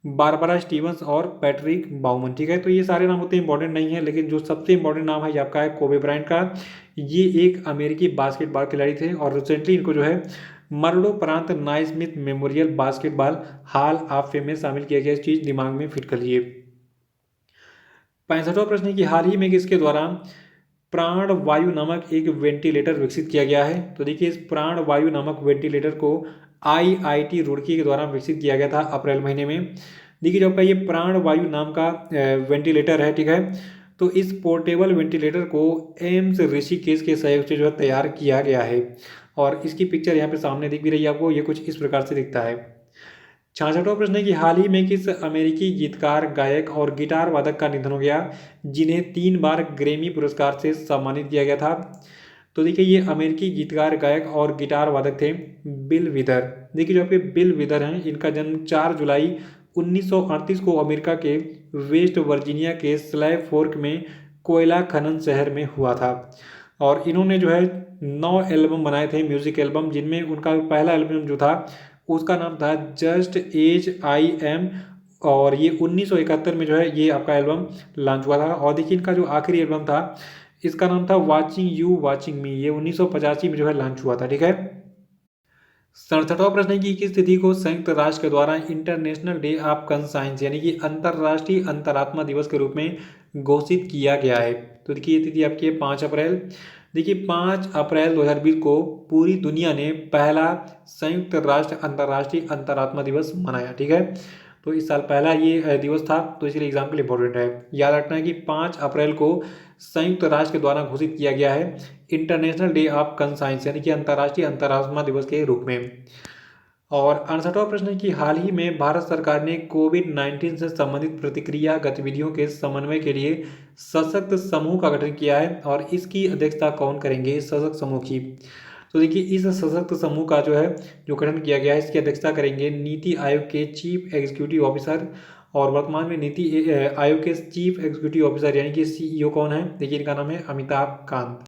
बारबरा स्टीवंस और पैट्रिक बाउमन। ठीक है, तो ये सारे नाम उतने इंपॉर्टेंट नहीं है, लेकिन जो सबसे इंपॉर्टेंट नाम है ये आपका है कोबे ब्रायंट का। ये एक अमेरिकी बास्केटबॉल खिलाड़ी थे और रिसेंटली इनको जो है मरणोपरांत Naismith memorial basketball hall of fame में शामिल किया गया। इस चीज दिमाग में फिट कर लिए। 65वां प्रश्न है कि हाल ही में किसके द्वारा प्राण वायु नामक एक वेंटिलेटर विकसित किया गया है? तो देखिए इस प्राण वायु नामक वेंटिलेटर को आईआईटी रुड़की के द्वारा विकसित किया गया था अप्रैल महीने में। देखिए जो आपका ये प्राण वायु नाम का वेंटिलेटर है, ठीक है, तो इस पोर्टेबल वेंटिलेटर को एम्स ऋषिकेश के सहयोग से जो है तैयार किया गया है। और इसकी पिक्चर यहाँ पे सामने दिख भी रही है आपको, ये कुछ इस प्रकार से दिखता है। 66वां प्रश्न है कि हाल ही में किस अमेरिकी गीतकार, गायक और गिटार वादक का निधन हो गया, जिन्हें 3 बार ग्रैमी पुरस्कार से सम्मानित किया गया था? तो देखिए ये अमेरिकी गीतकार, गायक और गिटार वादक थे बिल विदर। देखिए जो आपके बिल विदर हैं, इनका जन्म 4 जुलाई 1938 को अमेरिका के वेस्ट वर्जीनिया के स्लैव फोर्क में कोयला खनन शहर में हुआ था। और इन्होंने जो है 9 एल्बम बनाए थे, म्यूजिक एल्बम, जिनमें उनका पहला एल्बम जो था उसका नाम था जस्ट एज आई एम। और ये 1971 में जो है ये आपका एल्बम लॉन्च हुआ था। और देखिए इनका जो आखिरी एल्बम था इसका नाम था वाचिंग यू वाचिंग मी, ये 1985 में जो है लॉन्च हुआ था। ठीक है, 67वां प्रश्न है कि किस तिथि को संयुक्त राष्ट्र के द्वारा इंटरनेशनल डे ऑफ कंसाइंस यानी कि अंतर्राष्ट्रीय अंतरात्मा दिवस के रूप में घोषित किया गया है? तो देखिए ये तिथि आपकी है 5 अप्रैल। देखिए 5 अप्रैल 2020 को पूरी दुनिया ने पहला संयुक्त राष्ट्र अंतर्राष्ट्रीय अंतरात्मा दिवस मनाया। ठीक है, तो इस साल पहला ये दिवस था, तो इसलिए एग्जाम के लिए इंपॉर्टेंट है। याद रखना है कि 5 अप्रैल को संयुक्त राष्ट्र के द्वारा घोषित किया गया है इंटरनेशनल डे ऑफ कंसाइंस यानी कि अंतर्राष्ट्रीय अंतरात्मा दिवस के रूप में। और 68वां प्रश्न है कि हाल ही में भारत सरकार ने कोविड-19 से संबंधित प्रतिक्रिया गतिविधियों के समन्वय के लिए सशक्त समूह का गठन किया है, और इसकी अध्यक्षता कौन करेंगे इस सशक्त समूह की? तो देखिए इस सशक्त समूह का जो है जो गठन किया गया है इसकी अध्यक्षता करेंगे नीति आयोग के चीफ एग्जीक्यूटिव ऑफिसर। और वर्तमान में नीति आयोग के चीफ एग्जीक्यूटिव ऑफिसर यानी कि सीईओ कौन है? देखिए इनका नाम है अमिताभ कांत।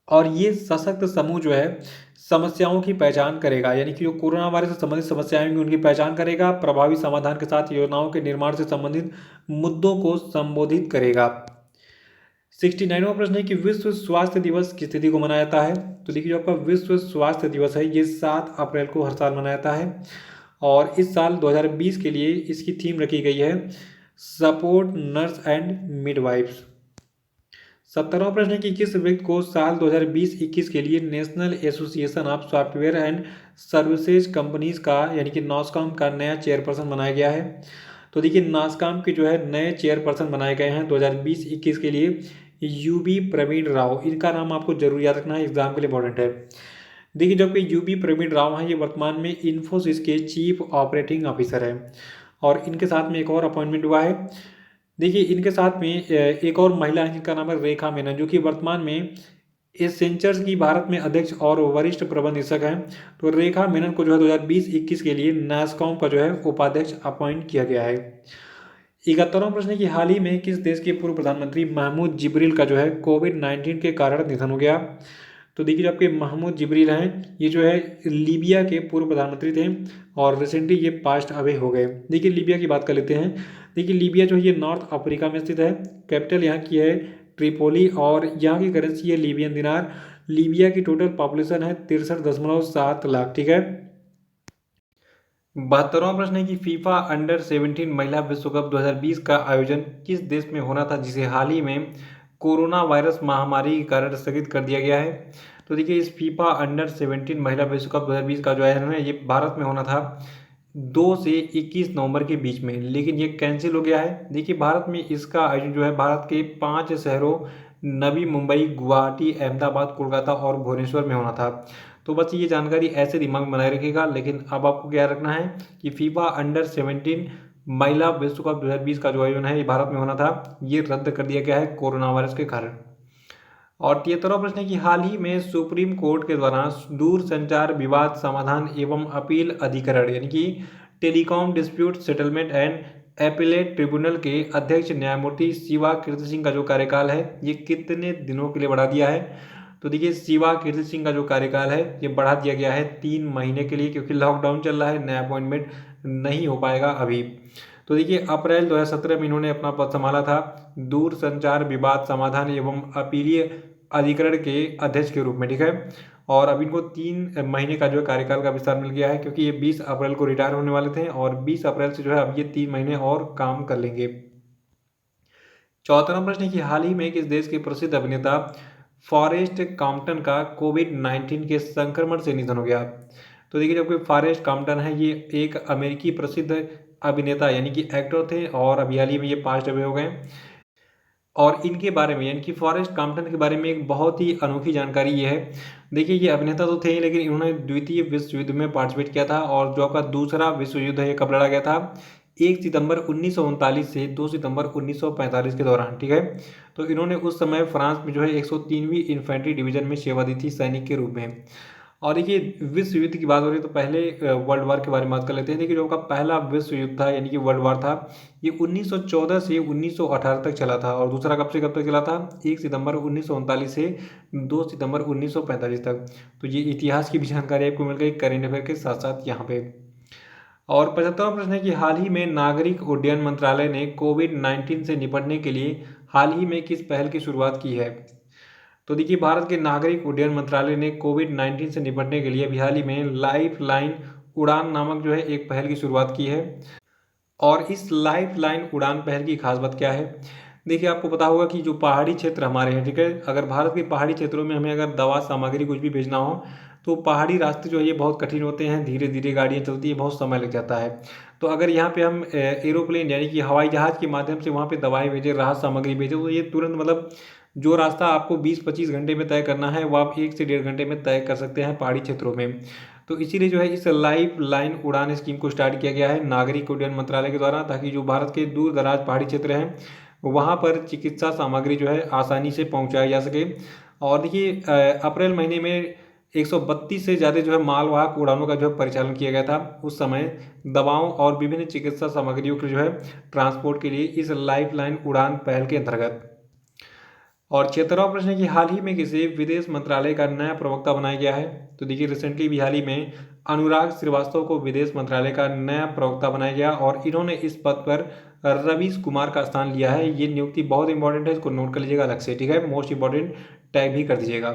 और ये सशक्त समूह जो है समस्याओं की पहचान करेगा, यानी कि जो कोरोना वायरस से संबंधित समस्याएं होंगी उनकी पहचान करेगा, प्रभावी समाधान के साथ योजनाओं के निर्माण से संबंधित मुद्दों को संबोधित करेगा। 69वां प्रश्न है कि विश्व स्वास्थ्य दिवस किस तिथि को मनाया जाता है? तो देखिए जो आपका विश्व स्वास्थ्य दिवस है ये 7 अप्रैल को हर साल मनाया जाता है। और इस साल 2020 के लिए इसकी थीम रखी गई है सपोर्ट नर्स एंड मिडवाइफ्स। 70वां प्रश्न है कि किस व्यक्ति को साल 2020-21 के लिए national association of software and services companies का यानी कि नॉस्कॉम का नया चेयरपर्सन बनाया गया है? तो देखिए नास्कॉम के जो है नए चेयरपर्सन बनाए गए हैं 2020-21 के लिए यूबी प्रवीण राव। इनका नाम आपको जरूर याद रखना है, एग्जाम के लिए इंपॉर्टेंट है। देखिए जब कि यूबी प्रवीण राव हैं ये वर्तमान में इन्फोसिस के चीफ ऑपरेटिंग ऑफिसर है। और इनके साथ में एक और अपॉइंटमेंट हुआ है। देखिए इनके साथ में एक और महिला है जिनका नाम है रेखा मेनन, जो कि वर्तमान में एसेंचर्स की भारत में अध्यक्ष और वरिष्ठ प्रबंध निदेशक हैं। तो रेखा मेनन को जो है 2020-21 के लिए नास्कॉम का जो है उपाध्यक्ष अपॉइंट किया गया है। 71वां प्रश्न है कि हाल ही में किस देश के पूर्व प्रधानमंत्री महमूद जिब्रील का जो है कोविड-19 के कारण निधन हो गया? तो देखिए जो आपके महमूद जिब्रील हैं ये जो है लीबिया के पूर्व प्रधानमंत्री थे और रिसेंटली ये पास्ट अवे हो गए। देखिए लीबिया की बात कर लेते हैं। देखिए लीबिया जो है ये नॉर्थ अफ्रीका में स्थित है। कैपिटल यहाँ की है ट्रिपोली और यहाँ की करेंसी है लीबियन दिनार। लीबिया की टोटल पॉपुलेशन है 63.7 लाख। ठीक है। 72वां प्रश्न है कि फीफा अंडर 17 महिला विश्व कप 2020 का आयोजन किस देश में होना था, जिसे हाल ही में कोरोना वायरस महामारी के कारण स्थगित कर दिया गया है। तो देखिए इस फीफा अंडर 17 महिला विश्व कप 2020 का जो आयोजन है ये भारत में होना था 2 से 21 नवंबर के बीच में, लेकिन ये कैंसिल हो गया है। देखिए भारत में इसका आयोजन जो है भारत के 5 शहरों नवी मुंबई, गुवाहाटी, अहमदाबाद, कोलकाता और भुवनेश्वर में होना था। तो बस ये जानकारी ऐसे दिमाग में बनाए रखिएगा। लेकिन अब आपको क्या रखना है कि फीफा अंडर 17 महिला विश्व कप 2020 का जो आयोजन है ये भारत में होना था, ये रद्द कर दिया गया है कोरोना वायरस के कारण। और 73वां प्रश्न है कि हाल ही में सुप्रीम कोर्ट के द्वारा दूर संचार विवाद समाधान एवं अपील अधिकरण यानी कि telecom dispute settlement and appellate tribunal के अध्यक्ष न्यायमूर्ति शिवा कीर्ति सिंह का जो कार्यकाल है ये कितने दिनों के लिए बढ़ा दिया है। तो देखिए शिवा कीर्ति सिंह का जो कार्यकाल है ये बढ़ा दिया गया है 3 महीने के लिए, क्योंकि लॉकडाउन चल रहा है, नया अपॉइंटमेंट नहीं हो पाएगा अभी। तो देखिए अप्रैल 2017 में इन्होंने अपना पद संभाला था दूर संचार विवाद समाधान एवं अपीलीय अधिकरण के अध्यक्ष के रूप में। ठीक है। और अब इनको 3 महीने का जो है कार्यकाल का विस्तार मिल गया है, क्योंकि ये 20 अप्रैल को रिटायर होने वाले थे और 20 अप्रैल से जो है अब ये 3 महीने और काम कर लेंगे। 74वां प्रश्न है कि हाल ही में किस देश के प्रसिद्ध अभिनेता फॉरेस्ट कॉम्पटन का कोविड-19 के संक्रमण से निधन हो गया। तो देखिए जब कोई फॉरेस्ट कॉम्पटन है ये एक अमेरिकी प्रसिद्ध अभिनेता यानी कि एक्टर थे और अभी हाल ही में ये 5 डबे हो गए। और इनके बारे में यानी कि फॉरेस्ट कॉम्पटन के बारे में एक बहुत ही अनोखी जानकारी ये है। देखिए ये अभिनेता तो थे ही, लेकिन इन्होंने द्वितीय विश्व युद्ध में पार्टिसिपेट किया था और जो आपका दूसरा विश्व युद्ध है ये कब लड़ा गया था 1 सितंबर 1939 से 2 सितंबर 1945 के दौरान। ठीक है। तो इन्होंने उस समय फ्रांस में जो है 103वीं इन्फेंट्री डिवीजन में सेवा दी थी सैनिक के रूप में। और देखिए विश्व युद्ध की बात हो रही है तो पहले वर्ल्ड वार के बारे में बात कर लेते हैं। देखिए जो आपका पहला विश्व युद्ध था यानी कि वर्ल्ड वार था ये 1914 से 1918 तक चला था और दूसरा कब से कब तक चला था 1 सितंबर 1939 से 2 सितंबर 1945 तक। तो ये इतिहास की भी जानकारी आपको मिल गई करेंट अफेयर के साथ साथ यहाँ पे। और 75वां प्रश्न है कि हाल ही में नागरिक उड्डयन मंत्रालय ने कोविड-19 से निपटने के लिए हाल ही में किस पहल की शुरुआत की है। तो देखिए भारत के नागरिक उड्डयन मंत्रालय ने कोविड-19 से निपटने के लिए अभी हाल ही में लाइफ लाइन उड़ान नामक जो है एक पहल की शुरुआत की है। और इस लाइफ लाइन उड़ान पहल की खास बात क्या है। देखिए आपको पता होगा कि जो पहाड़ी क्षेत्र हमारे हैं, ठीक है, अगर भारत के पहाड़ी क्षेत्रों में हमें अगर दवा सामग्री कुछ भी भेजना हो तो पहाड़ी रास्ते जो है ये बहुत कठिन होते हैं, धीरे धीरे गाड़ियाँ चलती है, बहुत समय लग जाता है। तो अगर यहाँ पे हम एरोप्लेन यानी कि हवाई जहाज़ के माध्यम से वहाँ पे दवाएं भेजें, राहत सामग्री भेजें, तो ये तुरंत मतलब जो रास्ता आपको 20-25 घंटे में तय करना है वो आप 1 से 1.5 घंटे में तय कर सकते हैं पहाड़ी क्षेत्रों में। तो इसीलिए जो है इस लाइफ लाइन उड़ान स्कीम को स्टार्ट किया गया है नागरिक उड्डयन मंत्रालय के द्वारा, ताकि जो भारत के दूर दराज पहाड़ी क्षेत्र हैं वहाँ पर चिकित्सा सामग्री जो है आसानी से पहुँचाई जा सके। और देखिए अप्रैल महीने में 132 से ज़्यादा जो है मालवाहक उड़ानों का जो है परिचालन किया गया था उस समय दवाओं और विभिन्न चिकित्सा सामग्रियों के जो है ट्रांसपोर्ट के लिए इस लाइफ लाइन उड़ान पहल के अंतर्गत। और 76वां प्रश्न है कि हाल ही में किसे विदेश मंत्रालय का नया प्रवक्ता बनाया गया है। तो देखिए रिसेंटली भी हाल ही में अनुराग श्रीवास्तव को विदेश मंत्रालय का नया प्रवक्ता बनाया गया और इन्होंने इस पद पर रवीश कुमार का स्थान लिया है। ये नियुक्ति बहुत इंपॉर्टेंट है, इसको नोट कर लीजिएगा अलग से। ठीक है, मोस्ट इंपॉर्टेंट टैग भी कर दीजिएगा।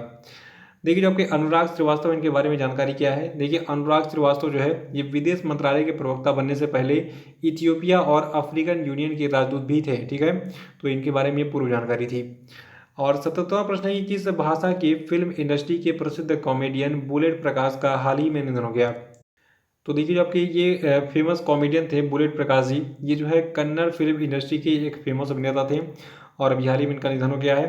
देखिए जो आपके अनुराग श्रीवास्तव इनके बारे में जानकारी क्या है। देखिए अनुराग श्रीवास्तव जो है ये विदेश मंत्रालय के प्रवक्ता बनने से पहले इथियोपिया और अफ्रीकन यूनियन के राजदूत भी थे। ठीक है, तो इनके बारे में पूर्व जानकारी थी। और 77वां प्रश्न है कि किस भाषा की फिल्म इंडस्ट्री के प्रसिद्ध कॉमेडियन बुलेट प्रकाश का हाल ही में निधन हो गया। तो देखिए जो आपके ये फेमस कॉमेडियन थे बुलेट प्रकाश जी, ये जो है कन्नड़ फिल्म इंडस्ट्री के एक फेमस अभिनेता थे और अभी हाल ही में इनका निधन हो गया है।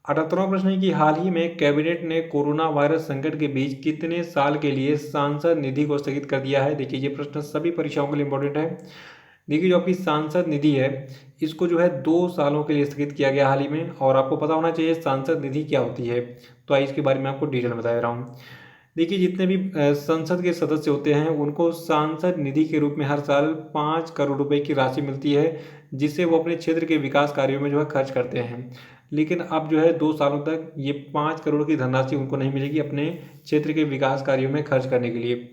78वां प्रश्न है कि हाल ही में कैबिनेट ने कोरोना वायरस संकट के बीच कितने साल के लिए सांसद निधि को स्थगित कर दिया है। देखिए ये प्रश्न सभी परीक्षाओं के लिए इंपॉर्टेंट है। देखिए जो आपकी सांसद निधि है इसको जो है 2 सालों के लिए स्थगित किया गया हाल ही में। और आपको पता होना चाहिए सांसद निधि क्या होती है, तो आइए इसके बारे में आपको डिटेल बता रहा हूँ। देखिए जितने भी संसद के सदस्य होते हैं उनको सांसद निधि के रूप में हर साल 5 करोड़ रुपए की राशि मिलती है, जिससे वो अपने क्षेत्र के विकास कार्यों में जो है खर्च करते हैं। लेकिन अब जो है 2 सालों तक ये 5 करोड़ की धनराशि उनको नहीं मिलेगी अपने क्षेत्र के विकास कार्यों में खर्च करने के लिए।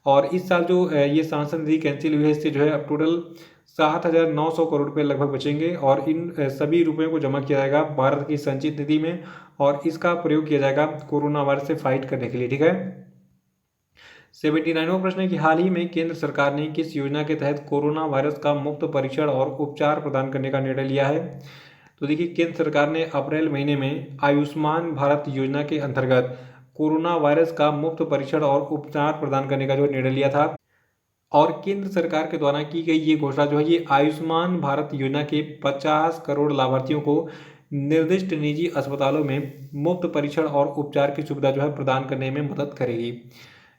और इस साल जो ये सांसद निधि कैंसिल हुई है, इससे जो है अब टोटल 7,900 करोड़ रुपए लगभग बचेंगे और इन सभी रुपयों को जमा किया जाएगा भारत की संचित निधि में और इसका प्रयोग किया जाएगा कोरोना वायरस से फाइट करने के लिए। ठीक है। 79वां प्रश्न है कि हाल ही में केंद्र सरकार ने किस योजना के तहत कोरोना वायरस का मुफ्त परीक्षण और उपचार प्रदान करने का निर्णय लिया है? तो देखिए, केंद्र सरकार ने अप्रैल महीने में आयुष्मान भारत योजना के अंतर्गत कोरोना वायरस का मुफ्त परीक्षण और उपचार प्रदान करने का जो निर्णय लिया था और केंद्र सरकार के द्वारा की गई ये घोषणा जो है ये आयुष्मान भारत योजना के 50 करोड़ लाभार्थियों को निर्दिष्ट निजी अस्पतालों में मुफ्त परीक्षण और उपचार की सुविधा जो है प्रदान करने में मदद करेगी।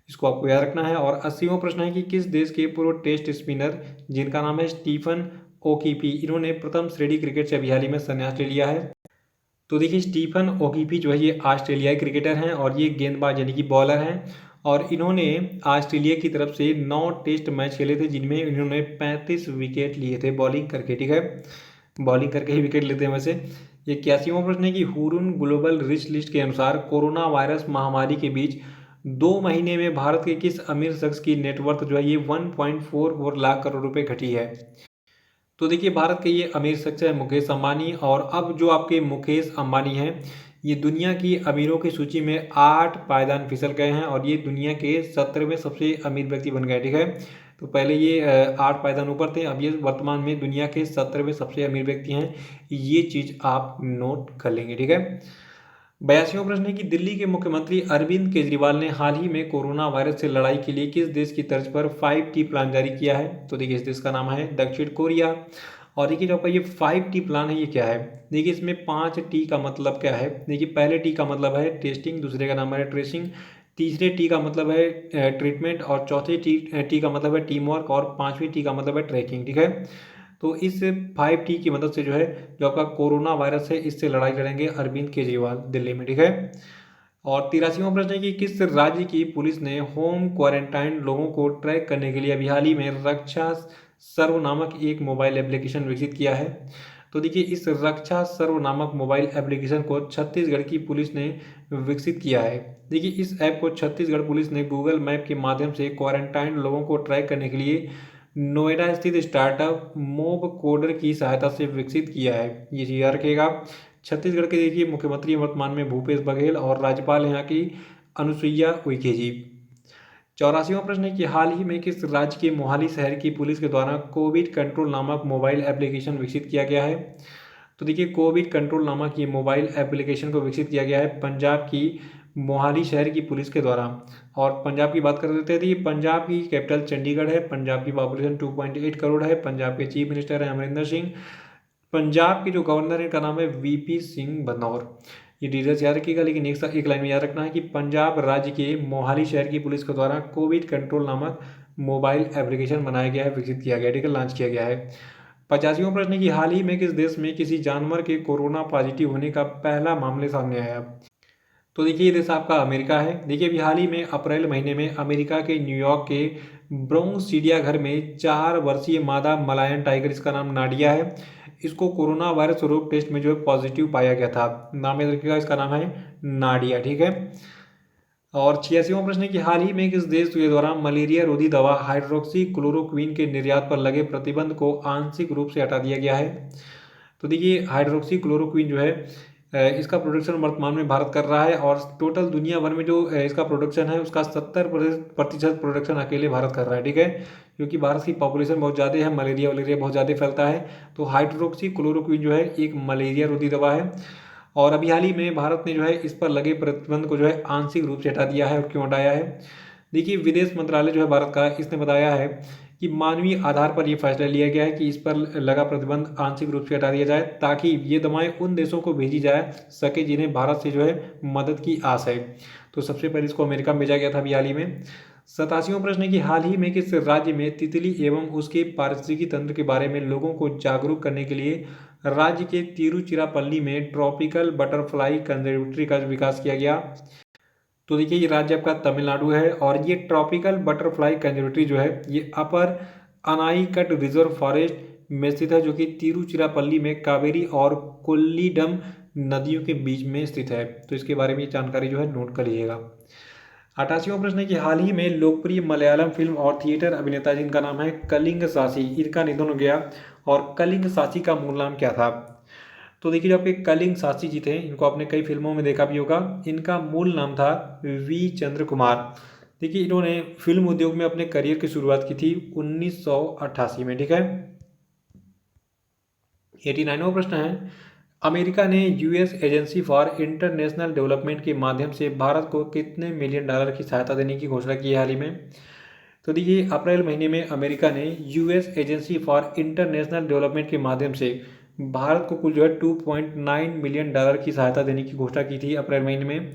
इसको आपको याद रखना है। और 80वां प्रश्न है कि किस देश के पूर्व टेस्ट स्पिनर जिनका नाम है स्टीफन ओकीफी, इन्होंने प्रथम श्रेणी क्रिकेट से अभी हाल ही में संन्यास ले लिया है? तो देखिए, स्टीफन ओकीफी जो है ये ऑस्ट्रेलियाई क्रिकेटर हैं और ये गेंदबाज यानी कि बॉलर हैं और इन्होंने ऑस्ट्रेलिया की तरफ से 9 टेस्ट मैच खेले थे जिनमें इन्होंने 35 विकेट लिए थे बॉलिंग करके। ठीक है, बॉलिंग करके ही विकेट लेते हैं वैसे। 81वां प्रश्न है कि हुरून ग्लोबल रिच लिस्ट के अनुसार कोरोना वायरस महामारी के बीच 2 महीने में भारत के किस अमीर शख्स की नेटवर्थ जो है ये 1.44 लाख करोड़ रुपए घटी है? तो देखिए, भारत के ये अमीर शख्स है मुकेश अंबानी और अब जो आपके मुकेश अंबानी हैं ये दुनिया की अमीरों की सूची में 8 पायदान फिसल गए हैं और ये दुनिया के 17वें सबसे अमीर व्यक्ति बन गए। ठीक है, तो पहले ये 8 पायदान ऊपर थे, अब ये वर्तमान में दुनिया के 17वें सबसे अमीर व्यक्ति हैं। ये चीज़ आप नोट कर लेंगे। ठीक है। 82वां प्रश्न है कि दिल्ली के मुख्यमंत्री अरविंद केजरीवाल ने हाल ही में कोरोना वायरस से लड़ाई के लिए किस देश की तर्ज पर 5T प्लान जारी किया है? तो देखिए, इस देश का नाम है दक्षिण कोरिया। और देखिए, जो आपका ये 5T प्लान है ये क्या है? देखिए, इसमें 5T का मतलब क्या है? देखिए, पहले टी का मतलब है टेस्टिंग, दूसरे का नाम है ट्रेसिंग, तीसरे टी का मतलब है ट्रीटमेंट और चौथे टी का मतलब है टीम वर्क और पांचवें टी का मतलब है ट्रैकिंग। ठीक है, तो इस 5T की मदद से जो है जो आपका कोरोना वायरस है इससे लड़ाई लड़ेंगे अरविंद केजरीवाल दिल्ली में। ठीक है। और 83वां प्रश्न है कि किस राज्य की पुलिस ने होम क्वारंटाइन लोगों को ट्रैक करने के लिए अभी हाल ही में रक्षा सर्व नामक एक मोबाइल एप्लीकेशन विकसित किया है? तो देखिए, इस रक्षा सर्व नामक मोबाइल एप्लीकेशन को छत्तीसगढ़ की पुलिस ने विकसित किया है। देखिए, इस ऐप को छत्तीसगढ़ पुलिस ने गूगल मैप के माध्यम से क्वारंटाइन लोगों को ट्रैक करने के लिए नोएडा स्थित स्टार्टअप मोब कोडर की सहायता से विकसित किया है। ये चीज़ याद रखिएगा। छत्तीसगढ़ के देखिए मुख्यमंत्री वर्तमान में भूपेश बघेल और राज्यपाल यहाँ की अनुसुईया उइके जी। 84वां प्रश्न है कि हाल ही में किस राज्य के मोहाली शहर की पुलिस के द्वारा कोविड कंट्रोल नामक मोबाइल एप्लीकेशन विकसित किया गया है? तो देखिए, कोविड कंट्रोल नामक ये मोबाइल एप्लीकेशन को विकसित किया गया है पंजाब की मोहाली शहर की पुलिस के द्वारा। और पंजाब की बात कर लेते हैं तो पंजाब की कैपिटल चंडीगढ़ है, पंजाब की पॉपुलेशन 2.8 करोड़ है, पंजाब के चीफ मिनिस्टर हैं अमरिंदर सिंह, पंजाब के जो गवर्नर है का नाम है वीपी सिंह बदनौर। ये डिटेल्स याद रखिएगा, लेकिन एक लाइन में याद रखना है कि पंजाब राज्य के मोहाली शहर की पुलिस के द्वारा कोविड कंट्रोल नामक मोबाइल एप्लीकेशन बनाया गया है, विकसित किया गया है, ठीक है, लॉन्च किया गया है। 85वां प्रश्न है कि हाल ही में किस देश में किसी जानवर के कोरोना पॉजिटिव होने का पहला मामले सामने आया? तो देखिए, ये देश आपका अमेरिका है। देखिए, अभी हाल ही में अप्रैल महीने में अमेरिका के न्यूयॉर्क के ब्रोंक्स चिड़ियाघर में 4 वर्षीय मादा मलायन टाइगर, इसका नाम नाडिया है, इसको कोरोना वायरस रोग टेस्ट में जो है पॉजिटिव पाया गया था। नाम याद रखिएगा, इसका नाम है नाडिया। ठीक है। और 86वां प्रश्न है कि हाल ही में किस देश के द्वारा मलेरिया रोधी दवा हाइड्रोक्सी क्लोरोक्वीन के निर्यात पर लगे प्रतिबंध को आंशिक रूप से हटा दिया गया है? तो देखिए, हाइड्रोक्सी क्लोरोक्वीन जो है इसका प्रोडक्शन वर्तमान में भारत कर रहा है और टोटल दुनिया भर में जो इसका प्रोडक्शन है उसका 70% प्रोडक्शन अकेले भारत कर रहा है। ठीक है, क्योंकि भारत की पॉपुलेशन बहुत ज़्यादा है, मलेरिया वलेरिया बहुत ज़्यादा फैलता है, तो हाइड्रोक्सी क्लोरोक्वीन जो है एक मलेरिया रोधी दवा है। और अभी हाल ही में भारत ने जो है इस पर लगे प्रतिबंध को जो है आंशिक रूप से हटा दिया है। और क्यों हटाया है? देखिए, विदेश मंत्रालय जो है भारत का, इसने बताया है कि मानवीय आधार पर यह फैसला लिया गया है कि इस पर लगा प्रतिबंध आंशिक रूप से हटा दिया जाए ताकि ये दवाएं उन देशों को भेजी जा सके जिन्हें भारत से जो है मदद की आस है। तो सबसे पहले इसको अमेरिका में भेजा गया था अभी हाल ही में। 87वां प्रश्न है कि हाल ही में किस राज्य में तितली एवं उसके पारिस्थितिकी तंत्र के बारे में लोगों को जागरूक करने के लिए राज्य के तिरुचिरापल्ली में ट्रॉपिकल बटरफ्लाई कंजर्वेटरी का विकास किया गया? तो देखिए, ये राज्य आपका तमिलनाडु है और ये ट्रॉपिकल बटरफ्लाई कंजर्वेटरी जो है ये अपर अनाईकट रिजर्व फॉरेस्ट में स्थित है, जो कि तिरुचिरापल्ली में कावेरी और कोल्लीडम नदियों के बीच में स्थित है। तो इसके बारे में ये जानकारी जो है नोट कर लीजिएगा। 88वां प्रश्न है कि हाल ही में लोकप्रिय मलयालम फिल्म और थिएटर अभिनेता जिनका नाम है कलिंग सासी, इनका निधन हो गया। और कलिंग सासी का मूल नाम क्या था? तो देखिए, जो आपके कलिंग सासी जी थे, इनको आपने कई फिल्मों में देखा भी होगा। इनका मूल नाम था वी चंद्र कुमार। देखिए, इन्होंने फिल्म उद्योग में अपने करियर की शुरुआत की थी 1988 में। ठीक है। 89वां प्रश्न है, अमेरिका ने US agency for international development के माध्यम से भारत को कितने मिलियन डॉलर की सहायता देने की घोषणा की है हाल ही में? तो देखिए, अप्रैल महीने में अमेरिका ने US agency for international development के माध्यम से भारत को कुल जो है 2.9 मिलियन डॉलर की सहायता देने की घोषणा की थी अप्रैल महीने में।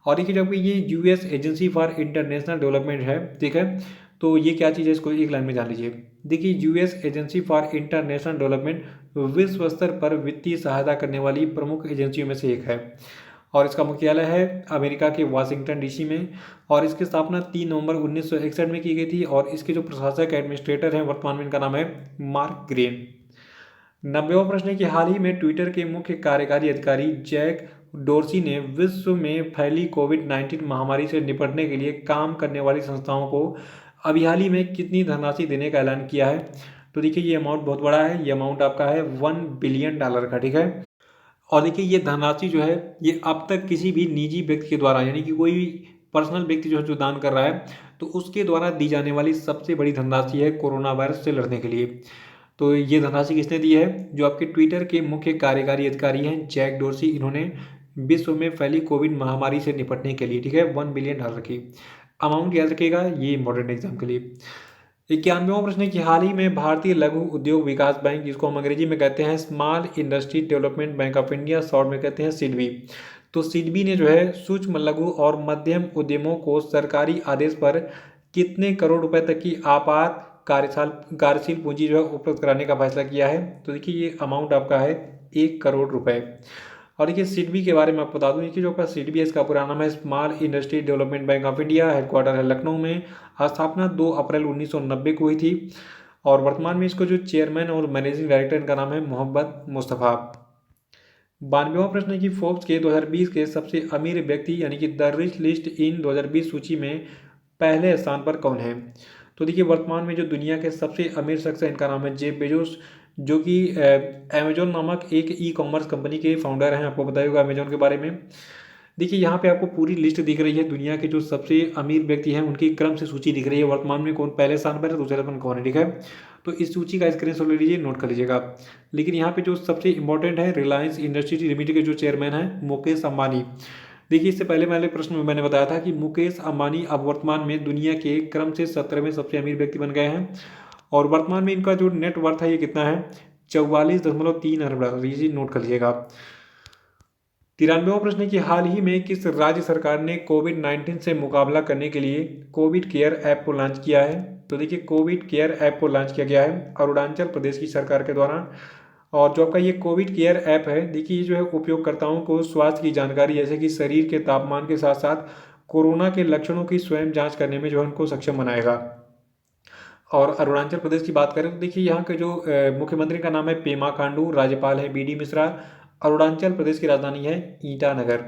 और देखिए, जब ये US agency for international development है, ठीक है, तो ये क्या चीज़ है, इसको एक लाइन में जान लीजिए। देखिए, US agency for international development विश्व स्तर पर वित्तीय सहायता करने वाली प्रमुख एजेंसियों में से एक है। और इसका मुख्यालय है अमेरिका के वाशिंगटन डीसी में। और इसकी स्थापना 3 नवंबर 1961 में की गई थी। और इसके जो प्रशासक एडमिनिस्ट्रेटर हैं वर्तमान में, इनका नाम है मार्क ग्रेन। 90वां प्रश्न है कि हाल ही में ट्विटर के मुख्य कार्यकारी अधिकारी जैक डोर्सी ने विश्व में फैली कोविड-19 महामारी से निपटने के लिए काम करने वाली संस्थाओं को अभी हाल ही में कितनी धनराशि देने का ऐलान किया है? तो देखिए, ये अमाउंट बहुत बड़ा है। ये अमाउंट आपका है 1 बिलियन डॉलर का। ठीक है। और देखिए, ये धनराशि जो है, ये अब तक किसी भी निजी व्यक्ति के द्वारा, यानी कि कोई भी पर्सनल व्यक्ति जो है, जो दान कर रहा है, तो उसके द्वारा दी जाने वाली सबसे बड़ी धनराशि है कोरोना वायरस से लड़ने के लिए। तो ये धनराशि किसने दी है? जो आपके ट्विटर के मुख्य कार्यकारी अधिकारी हैं जैक डोर्सी, इन्होंने विश्व में फैली कोविड महामारी से निपटने के लिए, ठीक है, 1 बिलियन डॉलर की अमाउंट याद रखिएगा, ये इंपॉर्टेंट एग्जाम के लिए। 91वां प्रश्न है कि हाल ही में भारतीय लघु उद्योग विकास बैंक, जिसको हम अंग्रेजी में कहते हैं small industry development bank of India, short में कहते हैं सिडबी, तो सिडबी ने जो है सूक्ष्म लघु और मध्यम उद्यमों को सरकारी आदेश पर कितने करोड़ रुपए तक की आपात कार्यशील पूंजी जो है उपलब्ध कराने का फैसला किया है? तो देखिए, ये अमाउंट आपका है 1 करोड़ रुपए। और देखिए, सिडबी के बारे में आपको बता दूं कि जो आपका सिडबी है, इसका पूरा नाम है small industry development bank of India, headquarter है लखनऊ में। स्थापना 2 अप्रैल 1990 को हुई थी। और वर्तमान में इसको जो चेयरमैन और मैनेजिंग डायरेक्टर, इनका नाम है मोहम्मद मुस्तफ़ा। 92वां प्रश्न है कि फोर्ब्स के 2020 के सबसे अमीर व्यक्ति, यानी कि द रिच लिस्ट इन 2020 सूची में पहले स्थान पर कौन है? तो देखिए, वर्तमान में जो दुनिया के सबसे अमीर शख्स है, इनका नाम है जेफ बेजोस, जो कि अमेजोन नामक एक ई कॉमर्स कंपनी के फाउंडर हैं। आपको बताया होगा अमेजोन के बारे में। देखिए, यहाँ पे आपको पूरी लिस्ट दिख रही है दुनिया के जो सबसे अमीर व्यक्ति हैं, उनकी क्रम से सूची दिख रही है। वर्तमान में कौन पहले स्थान पर है, दूसरे स्थान पर कौन है, ठीक है। तो इस सूची का स्क्रीनशॉट ले लीजिए, नोट कर लीजिएगा। लेकिन यहाँ पे जो सबसे इंपॉर्टेंट है, रिलायंस इंडस्ट्रीज लिमिटेड के जो चेयरमैन हैं मुकेश अंबानी। देखिए, इससे पहले वाले प्रश्न में मैंने बताया था कि मुकेश अंबानी अब वर्तमान में दुनिया के क्रम से 17वें सबसे अमीर व्यक्ति बन गए हैं। और वर्तमान में इनका जो नेट वर्थ है, ये कितना है? 44.3 अरब डॉलर। ये नोट कर लीजिएगा। 93वां प्रश्न है कि हाल ही में किस राज्य सरकार ने कोविड-19 से मुकाबला करने के लिए कोविड केयर ऐप को लॉन्च किया है? तो देखिए, कोविड केयर ऐप को लॉन्च किया गया है अरुणाचल प्रदेश की सरकार के द्वारा। और जो आपका ये कोविड केयर ऐप है, देखिए, ये जो है उपयोगकर्ताओं को स्वास्थ्य की जानकारी, जैसे कि शरीर के तापमान के साथ साथ कोरोना के लक्षणों की स्वयं जांच करने में जो है उनको सक्षम बनाएगा। और अरुणाचल प्रदेश की बात करें तो देखिए, यहाँ के जो मुख्यमंत्री का नाम है पेमा खांडू, राज्यपाल है बीडी मिश्रा। अरुणाचल प्रदेश की राजधानी है ईटानगर।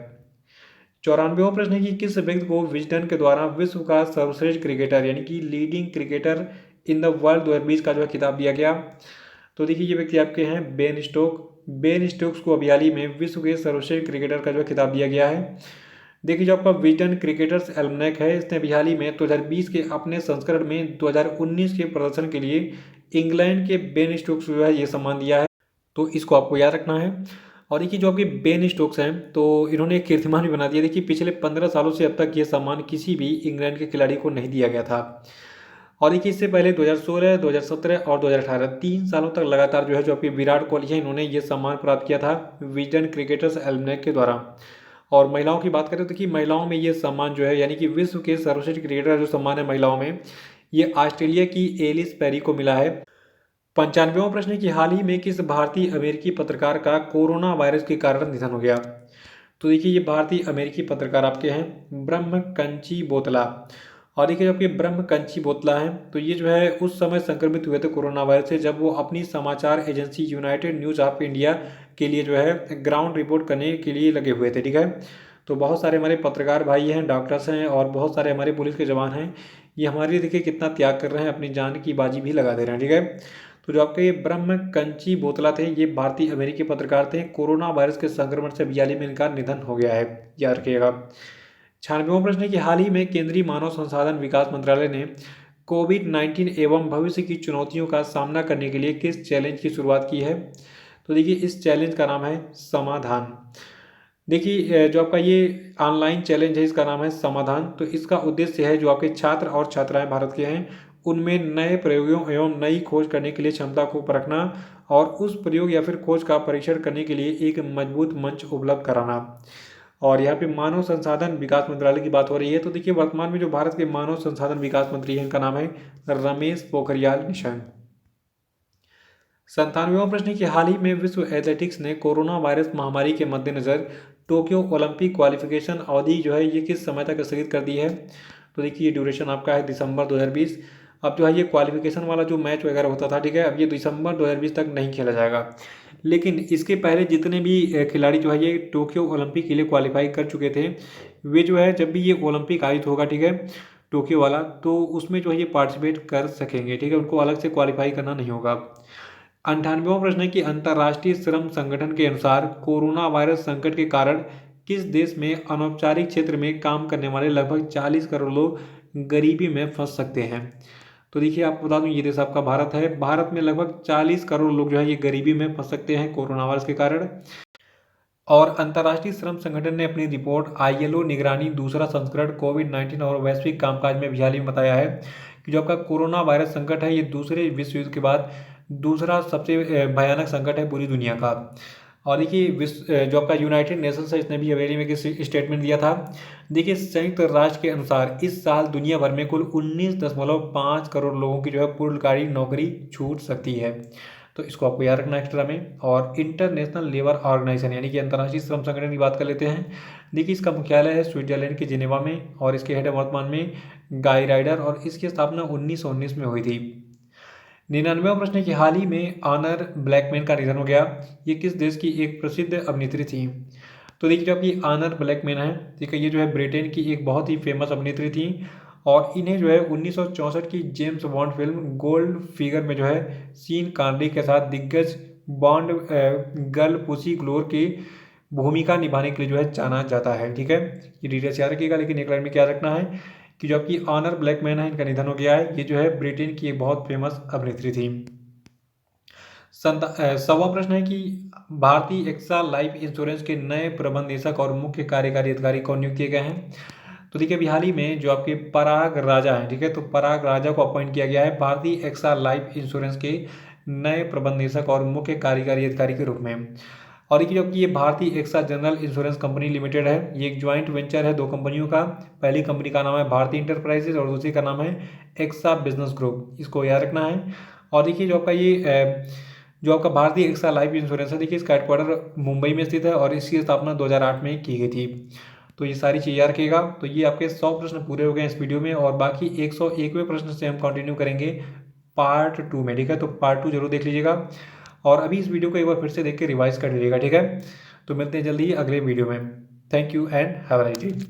94वां प्रश्न है कि किस व्यक्ति को विजडन के द्वारा विश्व का सर्वश्रेष्ठ क्रिकेटर, यानी कि leading cricketer in the world 2020 का जो है खिताब दिया गया? तो देखिए, ये व्यक्ति आपके हैं बेन स्टोक। बेन स्टोक्स को अभी हाल ही में विश्व के सर्वश्रेष्ठ क्रिकेटर का जो है खिताब दिया गया है। देखिए, जो आपका विजडन क्रिकेटर्स एल्मनैक है, इसने अभी हाल ही में 2020 के अपने संस्करण में 2019 के प्रदर्शन के लिए इंग्लैंड के बेन स्टोक्स को जो है ये सम्मान दिया है। तो इसको आपको याद रखना है। और देखिए, जो आपके बेन स्टोक्स हैं, तो इन्होंने एक कीर्तिमान भी बना दिया। देखिए, पिछले 15 सालों से अब तक ये सम्मान किसी भी इंग्लैंड के खिलाड़ी को नहीं दिया गया था। और देखिए, इससे पहले 2016, 2017 और 2018 3 सालों तक लगातार जो है, जो आपके विराट कोहली है, इन्होंने ये सम्मान प्राप्त किया था विजडन क्रिकेटर्स एल्मनैक के द्वारा। और महिलाओं की बात करें तो कि महिलाओं में ये सम्मान जो है, यानी कि विश्व के सर्वश्रेष्ठ क्रिकेटर जो सम्मान है महिलाओं में, ये ऑस्ट्रेलिया की एलिस पेरी को मिला है। 95वां प्रश्न है कि हाल ही में किस भारतीय अमेरिकी पत्रकार का कोरोना वायरस के कारण निधन हो गया? तो देखिए, ये भारतीय अमेरिकी पत्रकार आपके हैं ब्रह्म कंची बोतला। और देखिए, जब ये ब्रह्म कंची बोतला हैं, तो ये जो है उस समय संक्रमित हुए थे कोरोना वायरस से, जब वो अपनी समाचार agency United news of India के लिए जो है ग्राउंड रिपोर्ट करने के लिए लगे हुए थे, ठीक है। तो बहुत सारे हमारे पत्रकार भाई हैं, डॉक्टर्स हैं और बहुत सारे हमारे पुलिस के जवान हैं, ये हमारे लिए देखिए कितना त्याग कर रहे हैं, अपनी जान की बाजी भी लगा दे रहे हैं। ठीक है, तो जो आपके ये ब्रह्म कंची बोतला थे, ये भारतीय अमेरिकी पत्रकार थे। कोरोना वायरस के संक्रमण से हाल ही में इनका निधन हो गया है, याद रखिएगा। 96वां प्रश्न है कि हाल ही में केंद्रीय मानव संसाधन विकास मंत्रालय ने कोविड-19 एवं भविष्य की चुनौतियों का सामना करने के लिए किस चैलेंज की शुरुआत की है? तो देखिए इस चैलेंज का नाम है समाधान। देखिए जो आपका ये ऑनलाइन चैलेंज है, इसका नाम है समाधान। तो इसका उद्देश्य है जो आपके छात्र और छात्राएं भारत के हैं, उनमें नए प्रयोगों एवं नई खोज करने के लिए क्षमता को परखना और उस प्रयोग या फिर खोज का परीक्षण करने के लिए एक मजबूत मंच उपलब्ध कराना। और यहाँ पे मानव संसाधन विकास मंत्रालय की बात हो रही है। तो देखिए वर्तमान में जो भारत के मानव संसाधन विकास मंत्री हैं, इनका नाम है रमेश पोखरियाल निशंक। 97वां प्रश्न है कि हाल ही में विश्व एथलेटिक्स ने कोरोना वायरस महामारी के मद्देनजर टोक्यो ओलंपिक क्वालिफिकेशन अवधि जो है ये किस समय तक स्थगित कर दी है? तो देखिए ये ड्यूरेशन आपका है दिसंबर 2020। अब जो है ये क्वालिफिकेशन वाला जो मैच वगैरह होता था, ठीक है, अब ये दिसंबर 2020 तक नहीं खेला जाएगा। लेकिन इसके पहले जितने भी खिलाड़ी जो है ये टोक्यो ओलंपिक के लिए क्वालिफाई कर चुके थे, वे जो है जब भी ये ओलंपिक आयोजित होगा, ठीक है, टोक्यो वाला, तो उसमें जो है ये पार्टिसिपेट कर सकेंगे। ठीक है, उनको अलग से क्वालिफाई करना नहीं होगा। 98वां प्रश्न है कि अंतर्राष्ट्रीय श्रम संगठन के अनुसार कोरोना वायरस संकट के कारण किस देश में अनौपचारिक क्षेत्र में काम करने वाले लगभग 40 करोड़ लोग गरीबी में फंस सकते हैं? तो देखिए आपको बता दूं ये देश आपका भारत है। भारत में लगभग 40 करोड़ लोग जो है ये गरीबी में फंस सकते हैं कोरोना वायरस के कारण। और अंतर्राष्ट्रीय श्रम संगठन ने अपनी रिपोर्ट आईएलओ निगरानी दूसरा संस्करण कोविड-19 और वैश्विक कामकाज में हाल ही में बताया है कि जो आपका कोरोना वायरस संकट है, ये दूसरे विश्व युद्ध के बाद दूसरा सबसे भयानक संकट है पूरी दुनिया का। और देखिए जो आपका यूनाइटेड नेशंस है, इसने भी हवेली में किसी स्टेटमेंट दिया था। देखिए संयुक्त राष्ट्र के अनुसार इस साल दुनिया भर में कुल 19.5 करोड़ लोगों की जो है पूर्णकालिक नौकरी छूट सकती है। तो इसको आपको याद रखना एक्स्ट्रा में। और इंटरनेशनल लेबर ऑर्गेनाइजेशन यानी कि अंतर्राष्ट्रीय श्रम संगठन की बात कर लेते हैं। देखिए इसका मुख्यालय है स्विट्जरलैंड के जिनेवा में और इसके हेड वर्तमान में गाई राइडर, और इसकी स्थापना 1919 में हुई थी। 99वां प्रश्न है कि हाल ही में ऑनर ब्लैकमैन का निधन हो गया। ये किस देश की एक प्रसिद्ध अभिनेत्री थी? तो देखिए जो आपकी ऑनर ब्लैकमैन है, ठीक है, ये जो है ब्रिटेन की एक बहुत ही फेमस अभिनेत्री थी और इन्हें जो है 1964 की James bond film gold figure में जो है सीन कॉनरी के साथ दिग्गज बॉन्ड गर्ल पुसी ग्लोर की भूमिका निभाने के लिए जो है जाना जाता है। ठीक है, ये डिटेल्स याद रखिएगा, लेकिन एक लाइन में क्या रखना है कि जो आपकी ऑनर ब्लैकमैन है, इनका निधन हो गया है। ये जो है ब्रिटेन की एक बहुत फेमस अभिनेत्री थी। 100वां प्रश्न है कि भारतीय एक्सा लाइफ इंश्योरेंस के नए प्रबंध निदेशक और मुख्य कार्यकारी अधिकारी कौन नियुक्त किए गए हैं? तो देखिए अभी हाल ही में जो आपके पराग राजा हैं, ठीक है, तो पराग राजा को अपॉइंट किया गया है भारतीय एक्सा लाइफ इंश्योरेंस के नए प्रबंध निदेशक और मुख्य कार्यकारी अधिकारी के रूप में। और देखिए जबकि ये भारतीय AXA General Insurance Company Limited है, ये एक ज्वाइंट वेंचर है दो कंपनियों का। पहली कंपनी का नाम है भारतीय इंटरप्राइजेज और दूसरी का नाम है एक्सा बिजनेस ग्रुप, इसको याद रखना है। और देखिए जो आपका ये जो आपका भारतीय एक्सा लाइफ इंश्योरेंस है, देखिए इसका हेडक्वार्टर मुंबई में स्थित है और इसकी स्थापना 2008 में की गई थी। तो ये सारी चीज़ याद रखिएगा। तो ये आपके 100 प्रश्न पूरे हो गए इस वीडियो में और बाकी 101वें प्रश्न से हम कंटिन्यू करेंगे पार्ट 2 में। ठीक है, तो पार्ट 2 जरूर देख लीजिएगा और अभी इस वीडियो को एक बार फिर से देख के रिवाइज कर लीजिएगा। ठीक है, तो मिलते हैं जल्दी ही अगले वीडियो में। Thank you and have a nice day.